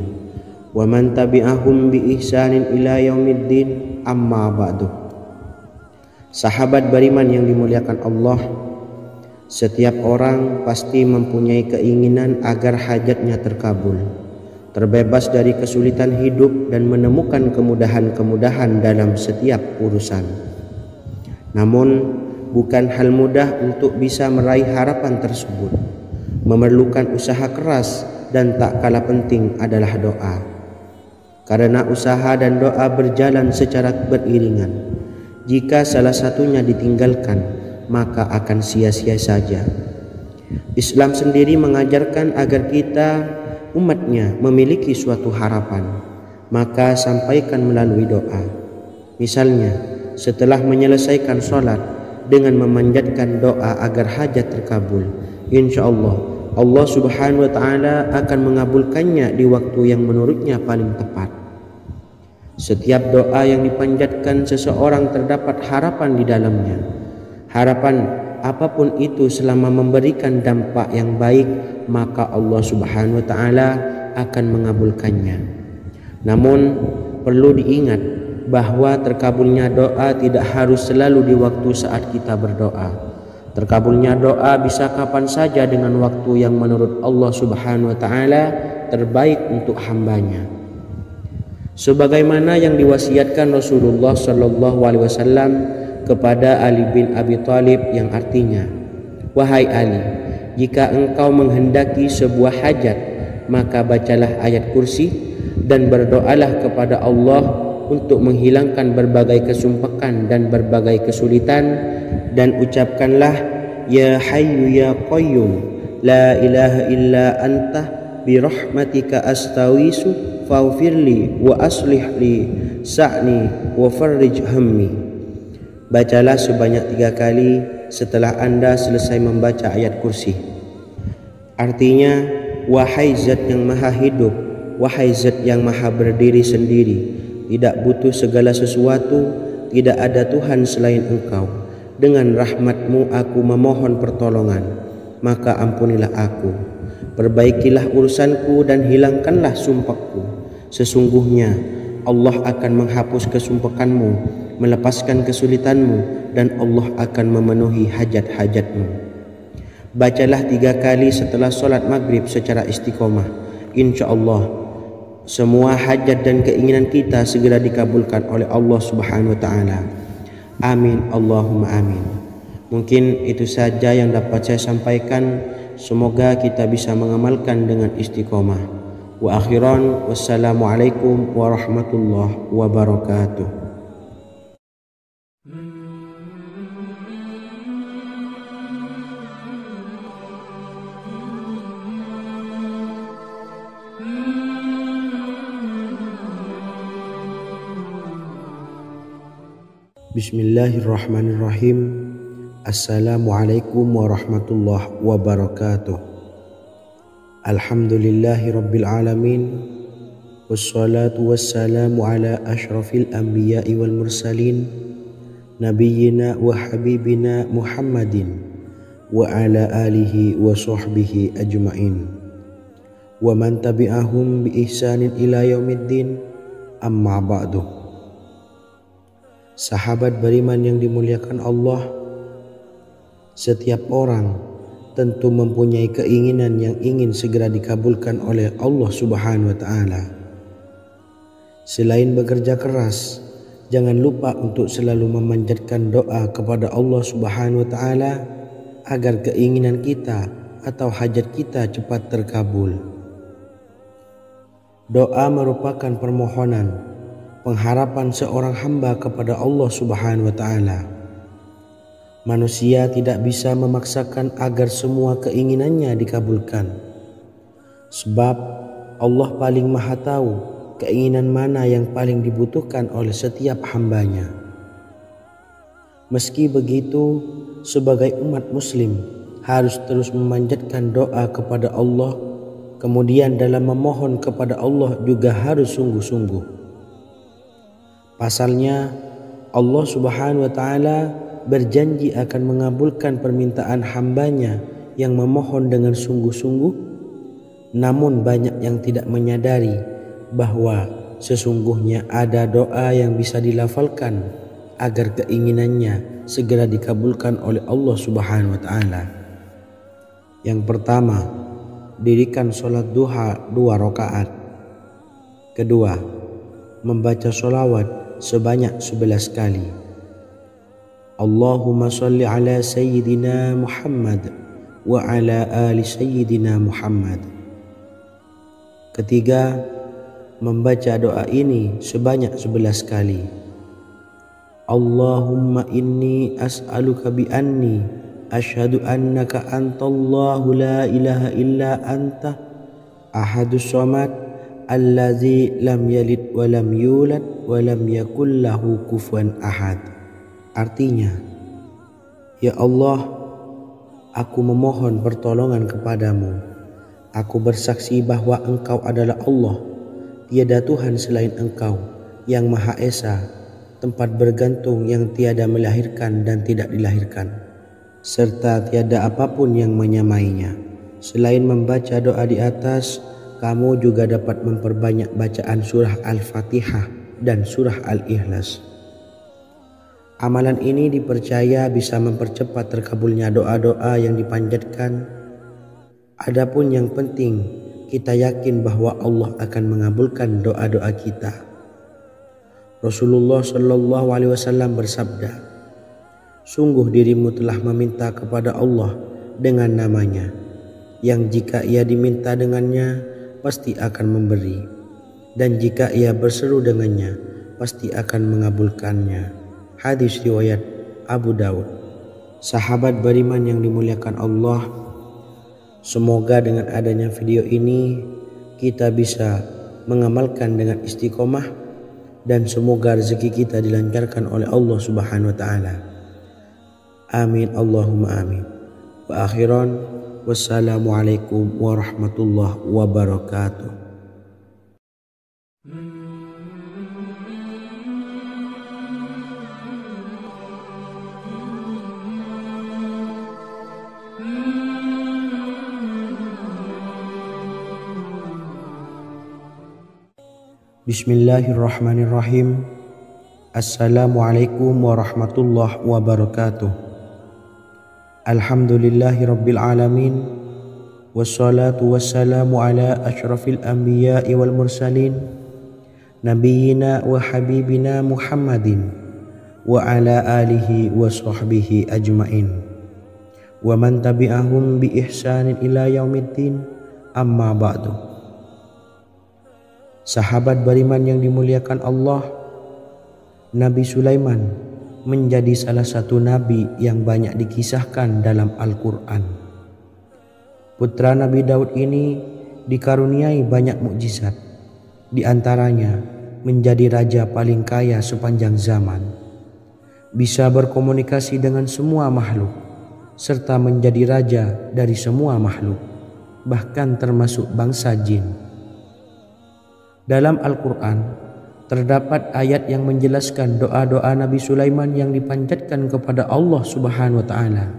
wa man tabi'ahum bi ihsanin ila yaumiddin, amma ba'du. Sahabat beriman yang dimuliakan Allah, setiap orang pasti mempunyai keinginan agar hajatnya terkabul, terbebas dari kesulitan hidup dan menemukan kemudahan-kemudahan dalam setiap urusan. Namun bukan hal mudah untuk bisa meraih harapan tersebut. Memerlukan usaha keras dan tak kalah penting adalah doa. karena usaha dan doa berjalan secara beriringan. Jika salah satunya ditinggalkan, maka akan sia-sia saja. Islam sendiri mengajarkan agar kita umatnya memiliki suatu harapan, maka sampaikan melalui doa. Misalnya, setelah menyelesaikan sholat dengan memanjatkan doa agar hajat terkabul, insya Allah Subhanahu wa Ta'ala akan mengabulkannya di waktu yang menurutnya paling tepat. Setiap doa yang dipanjatkan seseorang terdapat harapan di dalamnya. Harapan apapun itu selama memberikan dampak yang baik, maka Allah Subhanahu wa Ta'ala akan mengabulkannya. Namun perlu diingat bahwa terkabulnya doa tidak harus selalu di waktu saat kita berdoa. Terkabulnya doa bisa kapan saja dengan waktu yang menurut Allah Subhanahu wa Ta'ala terbaik untuk hambanya. Sebagaimana yang diwasiatkan Rasulullah Sallallahu Alaihi Wasallam kepada Ali bin Abi Thalib, yang artinya, "Wahai Ali, jika engkau menghendaki sebuah hajat, maka bacalah ayat kursi dan berdoalah kepada Allah untuk menghilangkan berbagai kesumpekan dan berbagai kesulitan, dan ucapkanlah, Ya Hayyu Ya Qayyum, La ilaha illa anta birahmatika astawisu faghfirli wa aslih li sa'ni wa farrij hammi." Bacalah sebanyak 3 kali setelah Anda selesai membaca ayat kursi. Artinya, wahai zat yang maha hidup, wahai zat yang maha berdiri sendiri, tidak butuh segala sesuatu, tidak ada Tuhan selain Engkau. Dengan rahmat-Mu aku memohon pertolongan, maka ampunilah aku. Perbaikilah urusanku dan hilangkanlah sumpahku. Sesungguhnya Allah akan menghapus kesumpekanmu, melepaskan kesulitanmu, dan Allah akan memenuhi hajat-hajatmu. Bacalah 3 kali setelah sholat maghrib secara istiqomah. Insya Allah semua hajat dan keinginan kita segera dikabulkan oleh Allah Subhanahu wa Ta'ala. Amin Allahumma amin. Mungkin itu saja yang dapat saya sampaikan. Semoga kita bisa mengamalkan dengan istiqomah. Wa akhiran, wassalamualaikum warahmatullahi wabarakatuh. Bismillahirrahmanirrahim. Assalamualaikum warahmatullahi wabarakatuh. Alhamdulillahi rabbil alamin, wassalatu wassalamu ala ashrafil anbiya'i wal mursalin, nabiyyina wa habibina Muhammadin wa ala alihi wa sahbihi ajma'in wa man tabi'ahum bi ihsanin ila yaumiddin, amma ba'du. Sahabat beriman yang dimuliakan Allah, setiap orang tentu mempunyai keinginan yang ingin segera dikabulkan oleh Allah Subhanahu wa Ta'ala. Selain bekerja keras, jangan lupa untuk selalu memanjatkan doa kepada Allah Subhanahu wa Ta'ala agar keinginan kita atau hajat kita cepat terkabul. Doa merupakan permohonan, pengharapan seorang hamba kepada Allah Subhanahu wa Ta'ala. Manusia tidak bisa memaksakan agar semua keinginannya dikabulkan, sebab Allah paling maha tahu keinginan mana yang paling dibutuhkan oleh setiap hambanya. Meski begitu, sebagai umat muslim harus terus memanjatkan doa kepada Allah, kemudian dalam memohon kepada Allah juga harus sungguh-sungguh. Pasalnya, Allah Subhanahu wa Ta'ala berjanji akan mengabulkan permintaan hambanya yang memohon dengan sungguh-sungguh. Namun banyak yang tidak menyadari bahwa sesungguhnya ada doa yang bisa dilafalkan agar keinginannya segera dikabulkan oleh Allah Subhanahu wa Ta'ala. Yang pertama, dirikan sholat duha 2 rakaat. Kedua, membaca sholawat sebanyak 11 kali. Allahumma salli ala Sayyidina Muhammad wa ala ali Sayyidina Muhammad. Ketiga, membaca doa ini sebanyak 11 kali. Allahumma inni as'aluka bi anni asyhadu annaka antallahu la ilaha illa anta ahadus samad allazi lam yalid wa lam yulad wa lam yakul lahu kufuwan ahad. Artinya, ya Allah, aku memohon pertolongan kepadamu. Aku bersaksi bahwa Engkau adalah Allah, tiada Tuhan selain Engkau, yang Maha Esa, tempat bergantung yang tiada melahirkan dan tidak dilahirkan, serta tiada apapun yang menyamainya. Selain membaca doa di atas, kamu juga dapat memperbanyak bacaan surah Al-Fatihah dan surah Al-Ikhlas. Amalan ini dipercaya bisa mempercepat terkabulnya doa-doa yang dipanjatkan. Adapun yang penting, kita yakin bahwa Allah akan mengabulkan doa-doa kita. Rasulullah Shallallahu Alaihi Wasallam bersabda, sungguh dirimu telah meminta kepada Allah dengan namanya, yang jika ia diminta dengannya, pasti akan memberi, dan jika ia berseru dengannya, pasti akan mengabulkannya. Hadis riwayat Abu Daud. Sahabat beriman yang dimuliakan Allah, semoga dengan adanya video ini kita bisa mengamalkan dengan istiqomah, dan semoga rezeki kita dilancarkan oleh Allah Subhanahu wa taala. Amin Allahumma amin. Wa akhiran, wassalamualaikum warahmatullahi wabarakatuh. Bismillahirrahmanirrahim. Assalamualaikum warahmatullahi wabarakatuh. Alhamdulillahi rabbil alamin. Wassalatu wassalamu ala asyrafil anbiya'i wal mursalin, nabiyyina wa habibina Muhammadin wa ala alihi wa sahbihi ajmain, wa man tabi'ahum bi ihsanin ila yaumiddin, amma ba'du. Sahabat beriman yang dimuliakan Allah, Nabi Sulaiman menjadi salah satu nabi yang banyak dikisahkan dalam Al-Quran. Putra Nabi Daud ini dikaruniai banyak mukjizat, di antaranya menjadi raja paling kaya sepanjang zaman, bisa berkomunikasi dengan semua makhluk, serta menjadi raja dari semua makhluk, bahkan termasuk bangsa jin. Dalam Al-Quran terdapat ayat yang menjelaskan doa-doa Nabi Sulaiman yang dipanjatkan kepada Allah Subhanahu wa taala.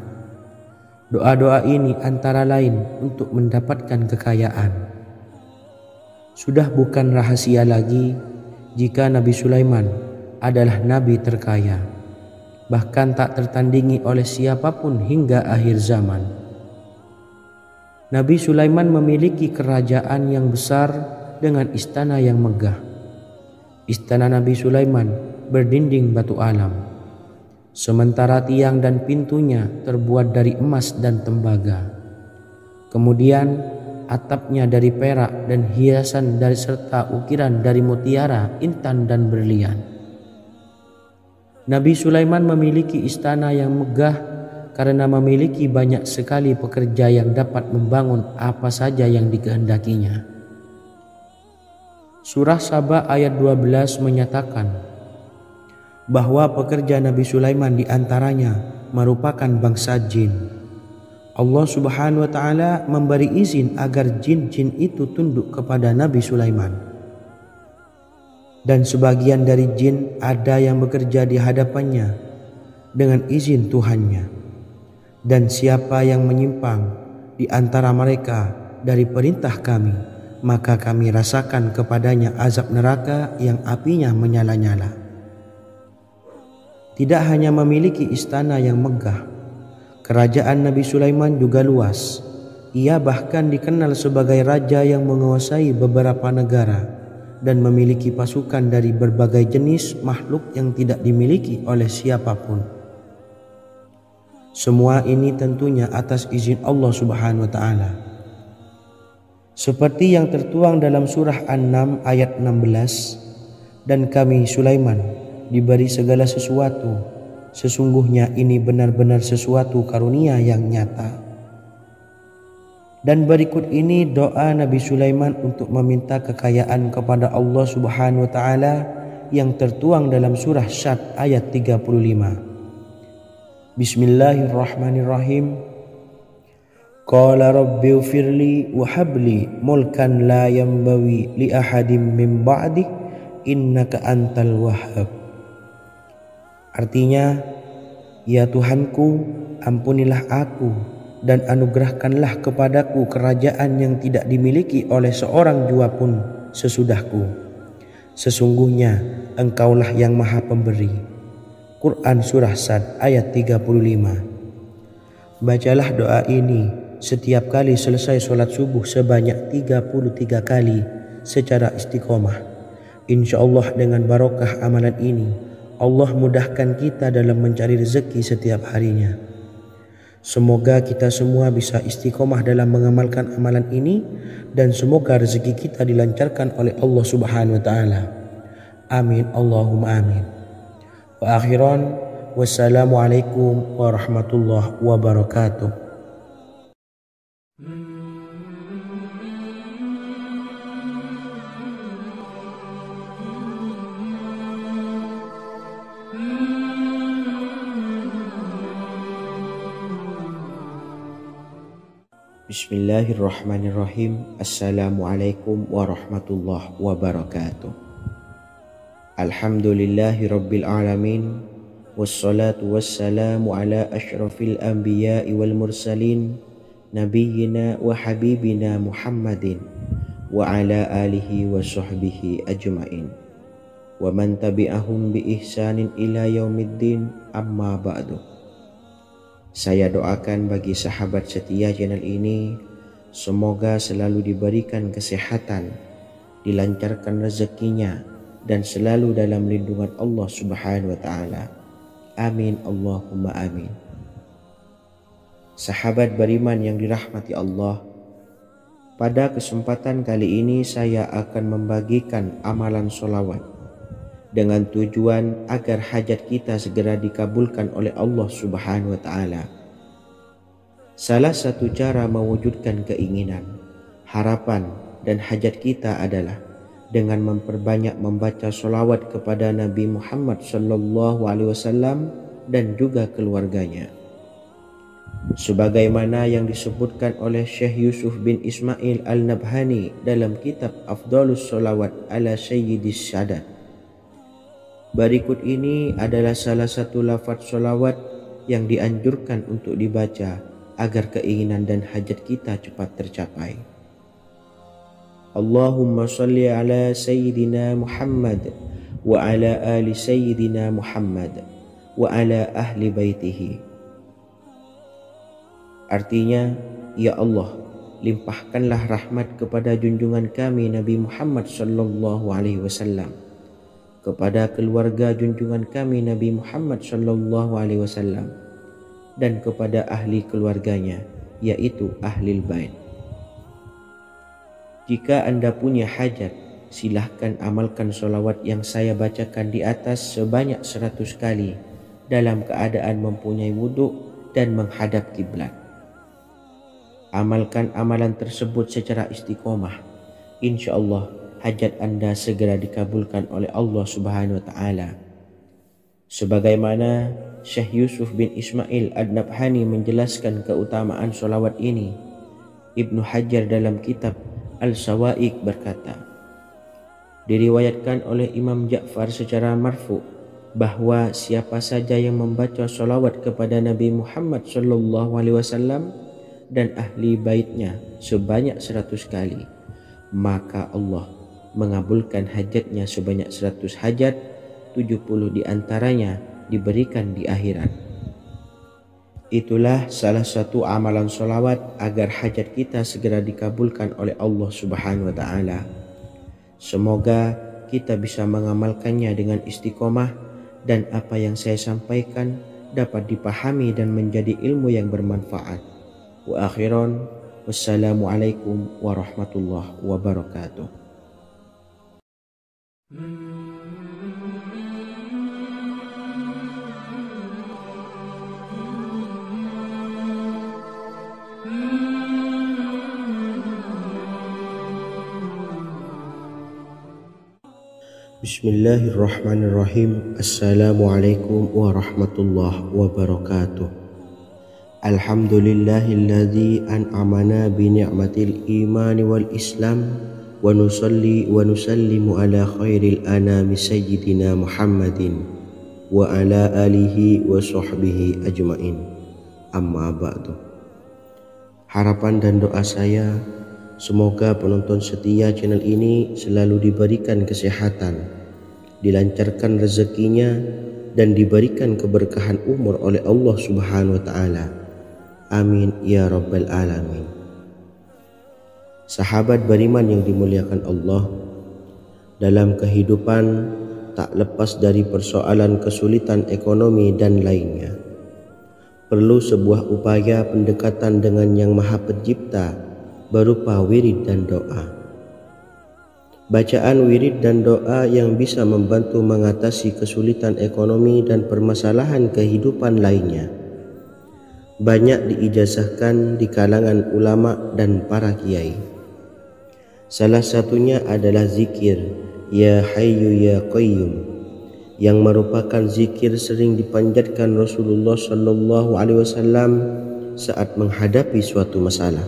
Doa-doa ini antara lain untuk mendapatkan kekayaan. Sudah bukan rahasia lagi jika Nabi Sulaiman adalah nabi terkaya, bahkan tak tertandingi oleh siapapun hingga akhir zaman. Nabi Sulaiman memiliki kerajaan yang besar dengan istana yang megah. Istana Nabi Sulaiman berdinding batu alam, sementara tiang dan pintunya terbuat dari emas dan tembaga. Kemudian atapnya dari perak dan hiasan dari serta ukiran dari mutiara, intan dan berlian. Nabi Sulaiman memiliki istana yang megah karena memiliki banyak sekali pekerja yang dapat membangun apa saja yang dikehendakinya. Surah Saba ayat 12 menyatakan bahwa pekerja Nabi Sulaiman diantaranya merupakan bangsa jin. Allah Subhanahu wa taala memberi izin agar jin-jin itu tunduk kepada Nabi Sulaiman. Dan sebagian dari jin ada yang bekerja di hadapannya dengan izin Tuhannya. Dan siapa yang menyimpang di antara mereka dari perintah kami, maka kami rasakan kepadanya azab neraka yang apinya menyala-nyala. Tidak hanya memiliki istana yang megah, kerajaan Nabi Sulaiman juga luas. Ia bahkan dikenal sebagai raja yang menguasai beberapa negara dan memiliki pasukan dari berbagai jenis makhluk yang tidak dimiliki oleh siapapun. Semua ini tentunya atas izin Allah Subhanahu wa taala. Seperti yang tertuang dalam surah An-Naml ayat 16, dan kami Sulaiman diberi segala sesuatu, sesungguhnya ini benar-benar sesuatu karunia yang nyata. Dan berikut ini doa Nabi Sulaiman untuk meminta kekayaan kepada Allah Subhanahu wa taala yang tertuang dalam surah Syad ayat 35. Bismillahirrahmanirrahim. Qala rabbi ighfirli wa habli mulkan la yanbawi li ahadin min ba'di innaka antal wahhab. Artinya, ya Tuhanku, ampunilah aku dan anugerahkanlah kepadaku kerajaan yang tidak dimiliki oleh seorang jua pun sesudahku. Sesungguhnya Engkaulah yang Maha Pemberi. Quran Surah Sad ayat 35. Bacalah doa ini setiap kali selesai sholat subuh sebanyak 33 kali secara istiqomah. Insya Allah dengan barokah amalan ini, Allah mudahkan kita dalam mencari rezeki setiap harinya. Semoga kita semua bisa istiqomah dalam mengamalkan amalan ini, dan semoga rezeki kita dilancarkan oleh Allah Subhanahu wa taala. Amin Allahumma amin. Wa akhiran, wassalamualaikum warahmatullahi wabarakatuh. Bismillahirrahmanirrahim. Assalamualaikum warahmatullahi wabarakatuh. Alhamdulillahi rabbil alamin. Wassalatu wassalamu ala ashrafil anbiya'i wal mursalin, nabiyyina wa habibina Muhammadin wa ala alihi wa sahbihi ajma'in wa man tabi'ahum bi ihsanin ila yaumiddin, amma ba'du. Saya doakan bagi sahabat setia channel ini, semoga selalu diberikan kesehatan, dilancarkan rezekinya, dan selalu dalam lindungan Allah Subhanahu wa taala. Amin Allahumma amin. Sahabat beriman yang dirahmati Allah, pada kesempatan kali ini saya akan membagikan amalan sholawat dengan tujuan agar hajat kita segera dikabulkan oleh Allah Subhanahu wa taala. Salah satu cara mewujudkan keinginan, harapan, dan hajat kita adalah dengan memperbanyak membaca sholawat kepada Nabi Muhammad SAW dan juga keluarganya. Sebagaimana yang disebutkan oleh Syekh Yusuf bin Ismail Al-Nabhani dalam kitab Afdhalus Sholawat ala Sayyidis Sadat. Berikut ini adalah salah satu lafaz sholawat yang dianjurkan untuk dibaca agar keinginan dan hajat kita cepat tercapai. Allahumma sholli ala Sayyidina Muhammad wa ala ali Sayyidina Muhammad wa ala ahli baitihi. Artinya, ya Allah, limpahkanlah rahmat kepada junjungan kami Nabi Muhammad SAW, kepada keluarga junjungan kami Nabi Muhammad SAW, dan kepada ahli keluarganya, yaitu ahlil bait. Jika Anda punya hajat, silahkan amalkan sholawat yang saya bacakan di atas sebanyak 100 kali dalam keadaan mempunyai wudhu dan menghadap kiblat. Amalkan amalan tersebut secara istiqomah. Insya Allah hajat Anda segera dikabulkan oleh Allah Subhanahu wa taala. Sebagaimana Syekh Yusuf bin Ismail Ad-Nabhani menjelaskan keutamaan sholawat ini, Ibnu Hajar dalam kitab Al-Sawa'iq berkata, diriwayatkan oleh Imam Ja'far secara marfu bahwa siapa saja yang membaca sholawat kepada Nabi Muhammad SAW dan ahli baitnya sebanyak 100 kali, maka Allah mengabulkan hajatnya sebanyak 100 hajat, 70 diantaranya diberikan di akhirat. Itulah salah satu amalan sholawat agar hajat kita segera dikabulkan oleh Allah Subhanahu wa taala. Semoga kita bisa mengamalkannya dengan istiqomah, dan apa yang saya sampaikan dapat dipahami dan menjadi ilmu yang bermanfaat. Wa akhiran, Wassalamualaikum warahmatullahi wabarakatuh. Bismillahirrahmanirrahim. Assalamualaikum warahmatullahi wabarakatuh. Alhamdulillahilladzi an'amana bi ni'matil imani wal islam wa nusalli wa nusallimu ala khairil anami sayyidina Muhammadin wa ala alihi wa sahbihi ajmain. Amma ba'du. Harapan dan doa saya, semoga penonton setia channel ini selalu diberikan kesehatan, dilancarkan rezekinya, dan diberikan keberkahan umur oleh Allah Subhanahu wa Ta'ala. Amin ya Rabbal Alamin. Sahabat beriman yang dimuliakan Allah, dalam kehidupan tak lepas dari persoalan kesulitan ekonomi dan lainnya. Perlu sebuah upaya pendekatan dengan Yang Maha Pencipta berupa wirid dan doa. Bacaan wirid dan doa yang bisa membantu mengatasi kesulitan ekonomi dan permasalahan kehidupan lainnya banyak diijazahkan di kalangan ulama dan para kiai. Salah satunya adalah zikir Ya Hayyu Ya Qayyum, yang merupakan zikir sering dipanjatkan Rasulullah SAW saat menghadapi suatu masalah,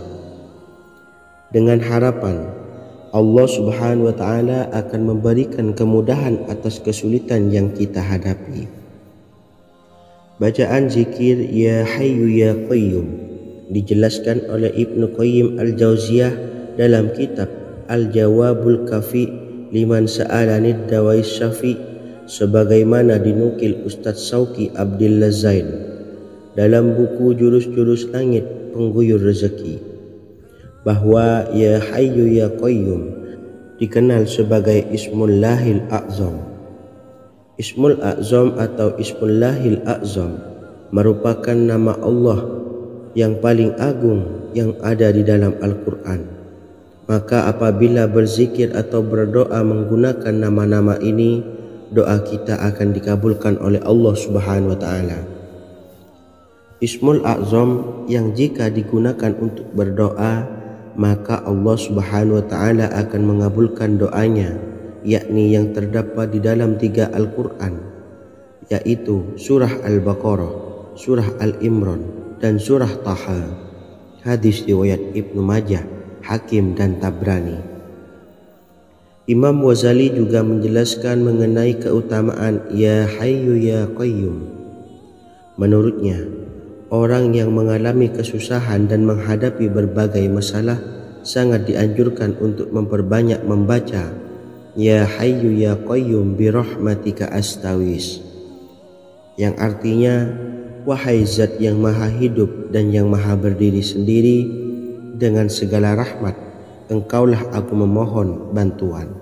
dengan harapan Allah Subhanahu wa Ta'ala akan memberikan kemudahan atas kesulitan yang kita hadapi. Bacaan zikir Ya Hayyu Ya Qayyum dijelaskan oleh Ibnu Qayyim Al-Jauziyah dalam kitab Al-Jawabul Kafi liman sa'alanid dawais syafi, sebagaimana dinukil Ustadz Sauki Abdillah Zain dalam buku Jurus-Jurus Langit Pengguyur Rezeki, bahwa Ya Hayyu Ya Qayyum dikenal sebagai Ismullahil A'zam. Ismul A'zam atau Ismullahil A'zam merupakan nama Allah yang paling agung yang ada di dalam Al-Quran. Maka apabila berzikir atau berdoa menggunakan nama-nama ini, doa kita akan dikabulkan oleh Allah Subhanahu wa Ta'ala. Ismul A'zam yang jika digunakan untuk berdoa, maka Allah Subhanahu wa Ta'ala akan mengabulkan doanya, yakni yang terdapat di dalam 3 Al-Quran, yaitu surah Al-Baqarah, surah Al-Imran, dan surah Taha. Hadis riwayat Ibnu Majah, Hakim, dan Tabrani. Imam Ghazali juga menjelaskan mengenai keutamaan Ya Hayyu Ya Qayyum. Menurutnya, orang yang mengalami kesusahan dan menghadapi berbagai masalah sangat dianjurkan untuk memperbanyak membaca Ya Hayyu Ya Qayyum bi rahmatika astawis, yang artinya, wahai zat yang maha hidup dan yang maha berdiri sendiri, dengan segala rahmat engkaulah aku memohon bantuan.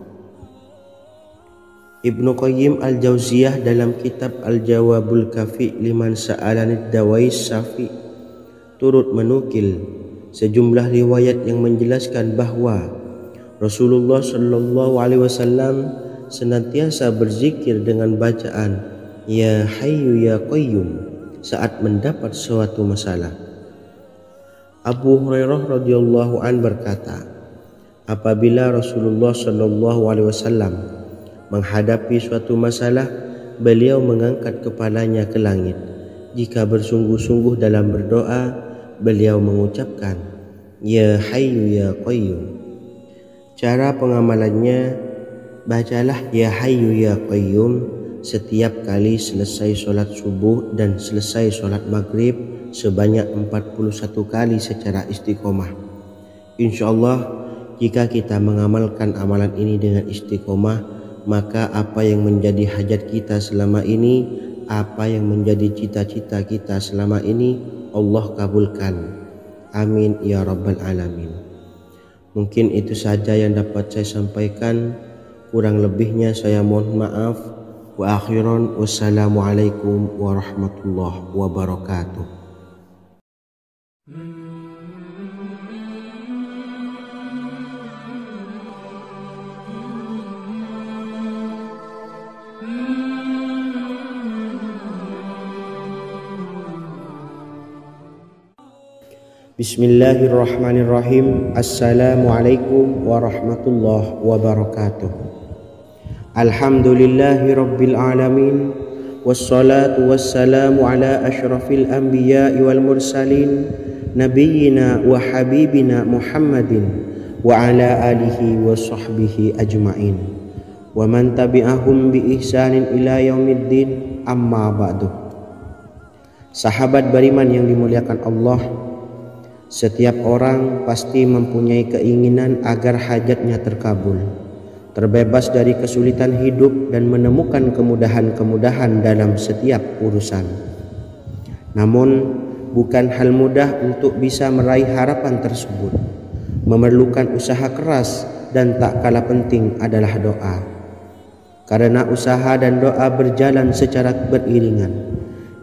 Ibnu Qayyim Al-Jauziyah dalam kitab Al-Jawabul Kafi liman sa'alanid dawais syafi turut menukil sejumlah riwayat yang menjelaskan bahwa Rasulullah SAW senantiasa berzikir dengan bacaan Ya Hayyu Ya Qayyum saat mendapat suatu masalah. Abu Hurairah radhiyallahu an berkata, apabila Rasulullah SAW menghadapi suatu masalah, beliau mengangkat kepalanya ke langit. Jika bersungguh-sungguh dalam berdoa, beliau mengucapkan Ya Hayyu Ya Qayyum. Cara pengamalannya, bacalah Ya Hayyu Ya Qayyum setiap kali selesai sholat subuh dan selesai sholat maghrib sebanyak 41 kali secara istiqomah. Insyaallah, jika kita mengamalkan amalan ini dengan istiqomah, maka apa yang menjadi hajat kita selama ini, apa yang menjadi cita-cita kita selama ini, Allah kabulkan. Amin ya Rabbal Alamin. Mungkin itu saja yang dapat saya sampaikan. Kurang lebihnya saya mohon maaf. Wa akhiran, wassalamualaikum warahmatullahi wabarakatuh. Bismillahirrahmanirrahim. Assalamualaikum warahmatullahi wabarakatuh. Alhamdulillahi rabbil alamin. Wassalatu wassalamu ala ashrafil anbiya'i wal mursalin, nabiyyina wa habibina Muhammadin wa ala alihi wa sahbihi ajma'in, wa man tabi'ahum bi ihsanin ila yaumiddin, amma ba'du. Sahabat beriman yang dimuliakan Allah, setiap orang pasti mempunyai keinginan agar hajatnya terkabul, terbebas dari kesulitan hidup dan menemukan kemudahan-kemudahan dalam setiap urusan. Namun, bukan hal mudah untuk bisa meraih harapan tersebut. Memerlukan usaha keras dan tak kalah penting adalah doa. Karena usaha dan doa berjalan secara beriringan.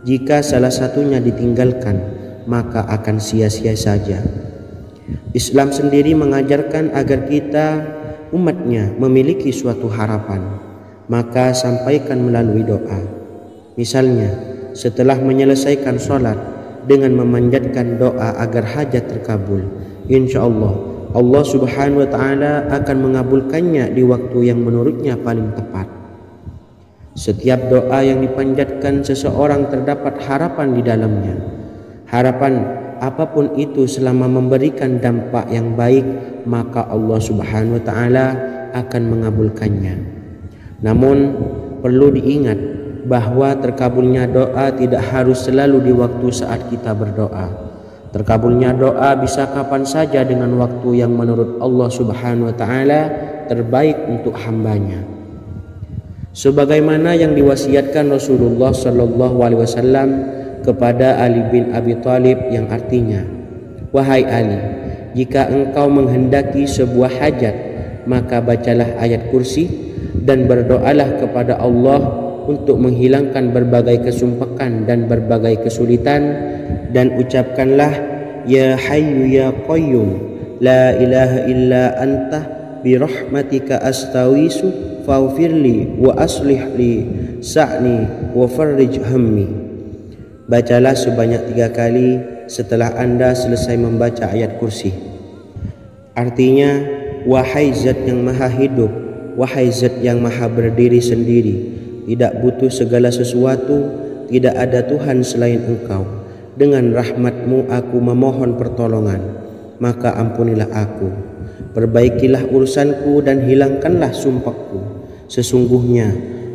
Jika salah satunya ditinggalkan, maka akan sia-sia saja. Islam sendiri mengajarkan agar kita umatnya memiliki suatu harapan, maka sampaikan melalui doa. Misalnya, setelah menyelesaikan sholat dengan memanjatkan doa agar hajat terkabul, insya Allah subhanahu wa ta'ala akan mengabulkannya di waktu yang menurutnya paling tepat. Setiap doa yang dipanjatkan seseorang terdapat harapan di dalamnya. Harapan apapun itu selama memberikan dampak yang baik, maka Allah subhanahu wa ta'ala akan mengabulkannya. Namun perlu diingat bahwa terkabulnya doa tidak harus selalu di waktu saat kita berdoa. Terkabulnya doa bisa kapan saja dengan waktu yang menurut Allah subhanahu wa ta'ala terbaik untuk hambanya. Sebagaimana yang diwasiatkan Rasulullah sallallahu alaihi wasallam kepada Ali bin Abi Thalib, yang artinya, wahai Ali, jika engkau menghendaki sebuah hajat, maka bacalah ayat kursi dan berdoalah kepada Allah untuk menghilangkan berbagai kesumpakan dan berbagai kesulitan, dan ucapkanlah, ya hayyu ya qayyum la ilaha illa anta birahmatika astawisu faghfirli wa aslih li sa'ni wa farrij hammi. Bacalah sebanyak 3 kali setelah Anda selesai membaca ayat kursi. Artinya, wahai zat yang maha hidup, wahai zat yang maha berdiri sendiri, tidak butuh segala sesuatu, tidak ada Tuhan selain Engkau. Dengan rahmat-Mu aku memohon pertolongan, maka ampunilah aku. Perbaikilah urusanku dan hilangkanlah sumpahku. Sesungguhnya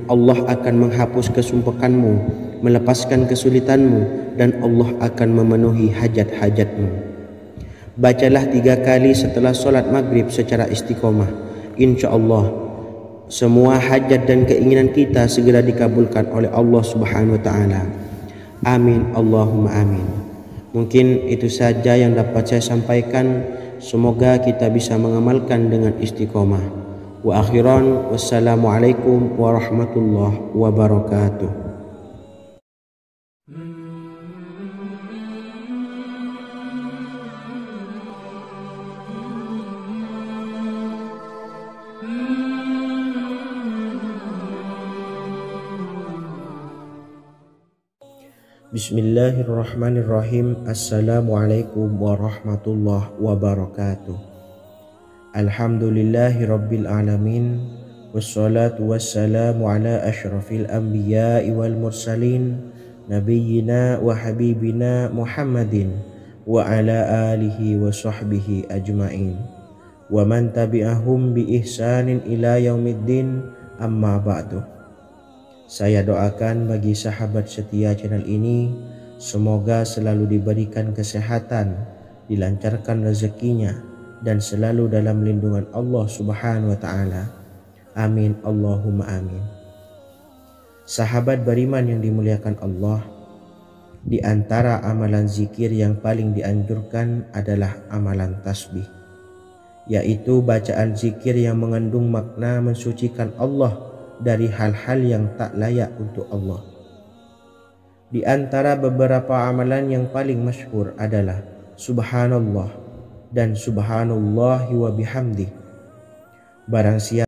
Allah akan menghapus kesumpakanmu, melepaskan kesulitanmu, dan Allah akan memenuhi hajat-hajatmu. Bacalah 3 kali setelah sholat maghrib secara istiqomah. Insya Allah semua hajat dan keinginan kita segera dikabulkan oleh Allah subhanahu wa ta'ala. Amin Allahumma amin. Mungkin itu saja yang dapat saya sampaikan. Semoga kita bisa mengamalkan dengan istiqomah. Wa akhiran, wassalamualaikum warahmatullahi wabarakatuh. Bismillahirrahmanirrahim. Assalamualaikum warahmatullahi wabarakatuh. Alhamdulillahi rabbil alamin. Wassalatu wassalamu ala ashrafil anbiya'i wal mursalin, nabiyyina wa habibina Muhammadin wa ala alihi wa sahbihi ajma'in, wa man tabi'ahum bi ihsanin ila yaumiddin, amma ba'du. Saya doakan bagi sahabat setia channel ini, semoga selalu diberikan kesehatan, dilancarkan rezekinya, dan selalu dalam lindungan Allah subhanahu wa ta'ala. Amin Allahumma amin. Sahabat beriman yang dimuliakan Allah, di antara amalan zikir yang paling dianjurkan adalah amalan tasbih, yaitu bacaan zikir yang mengandung makna mensucikan Allah dari hal-hal yang tak layak untuk Allah. Di antara beberapa amalan yang paling masyhur adalah Subhanallah dan Subhanallahi wa bihamdih. Barang siapa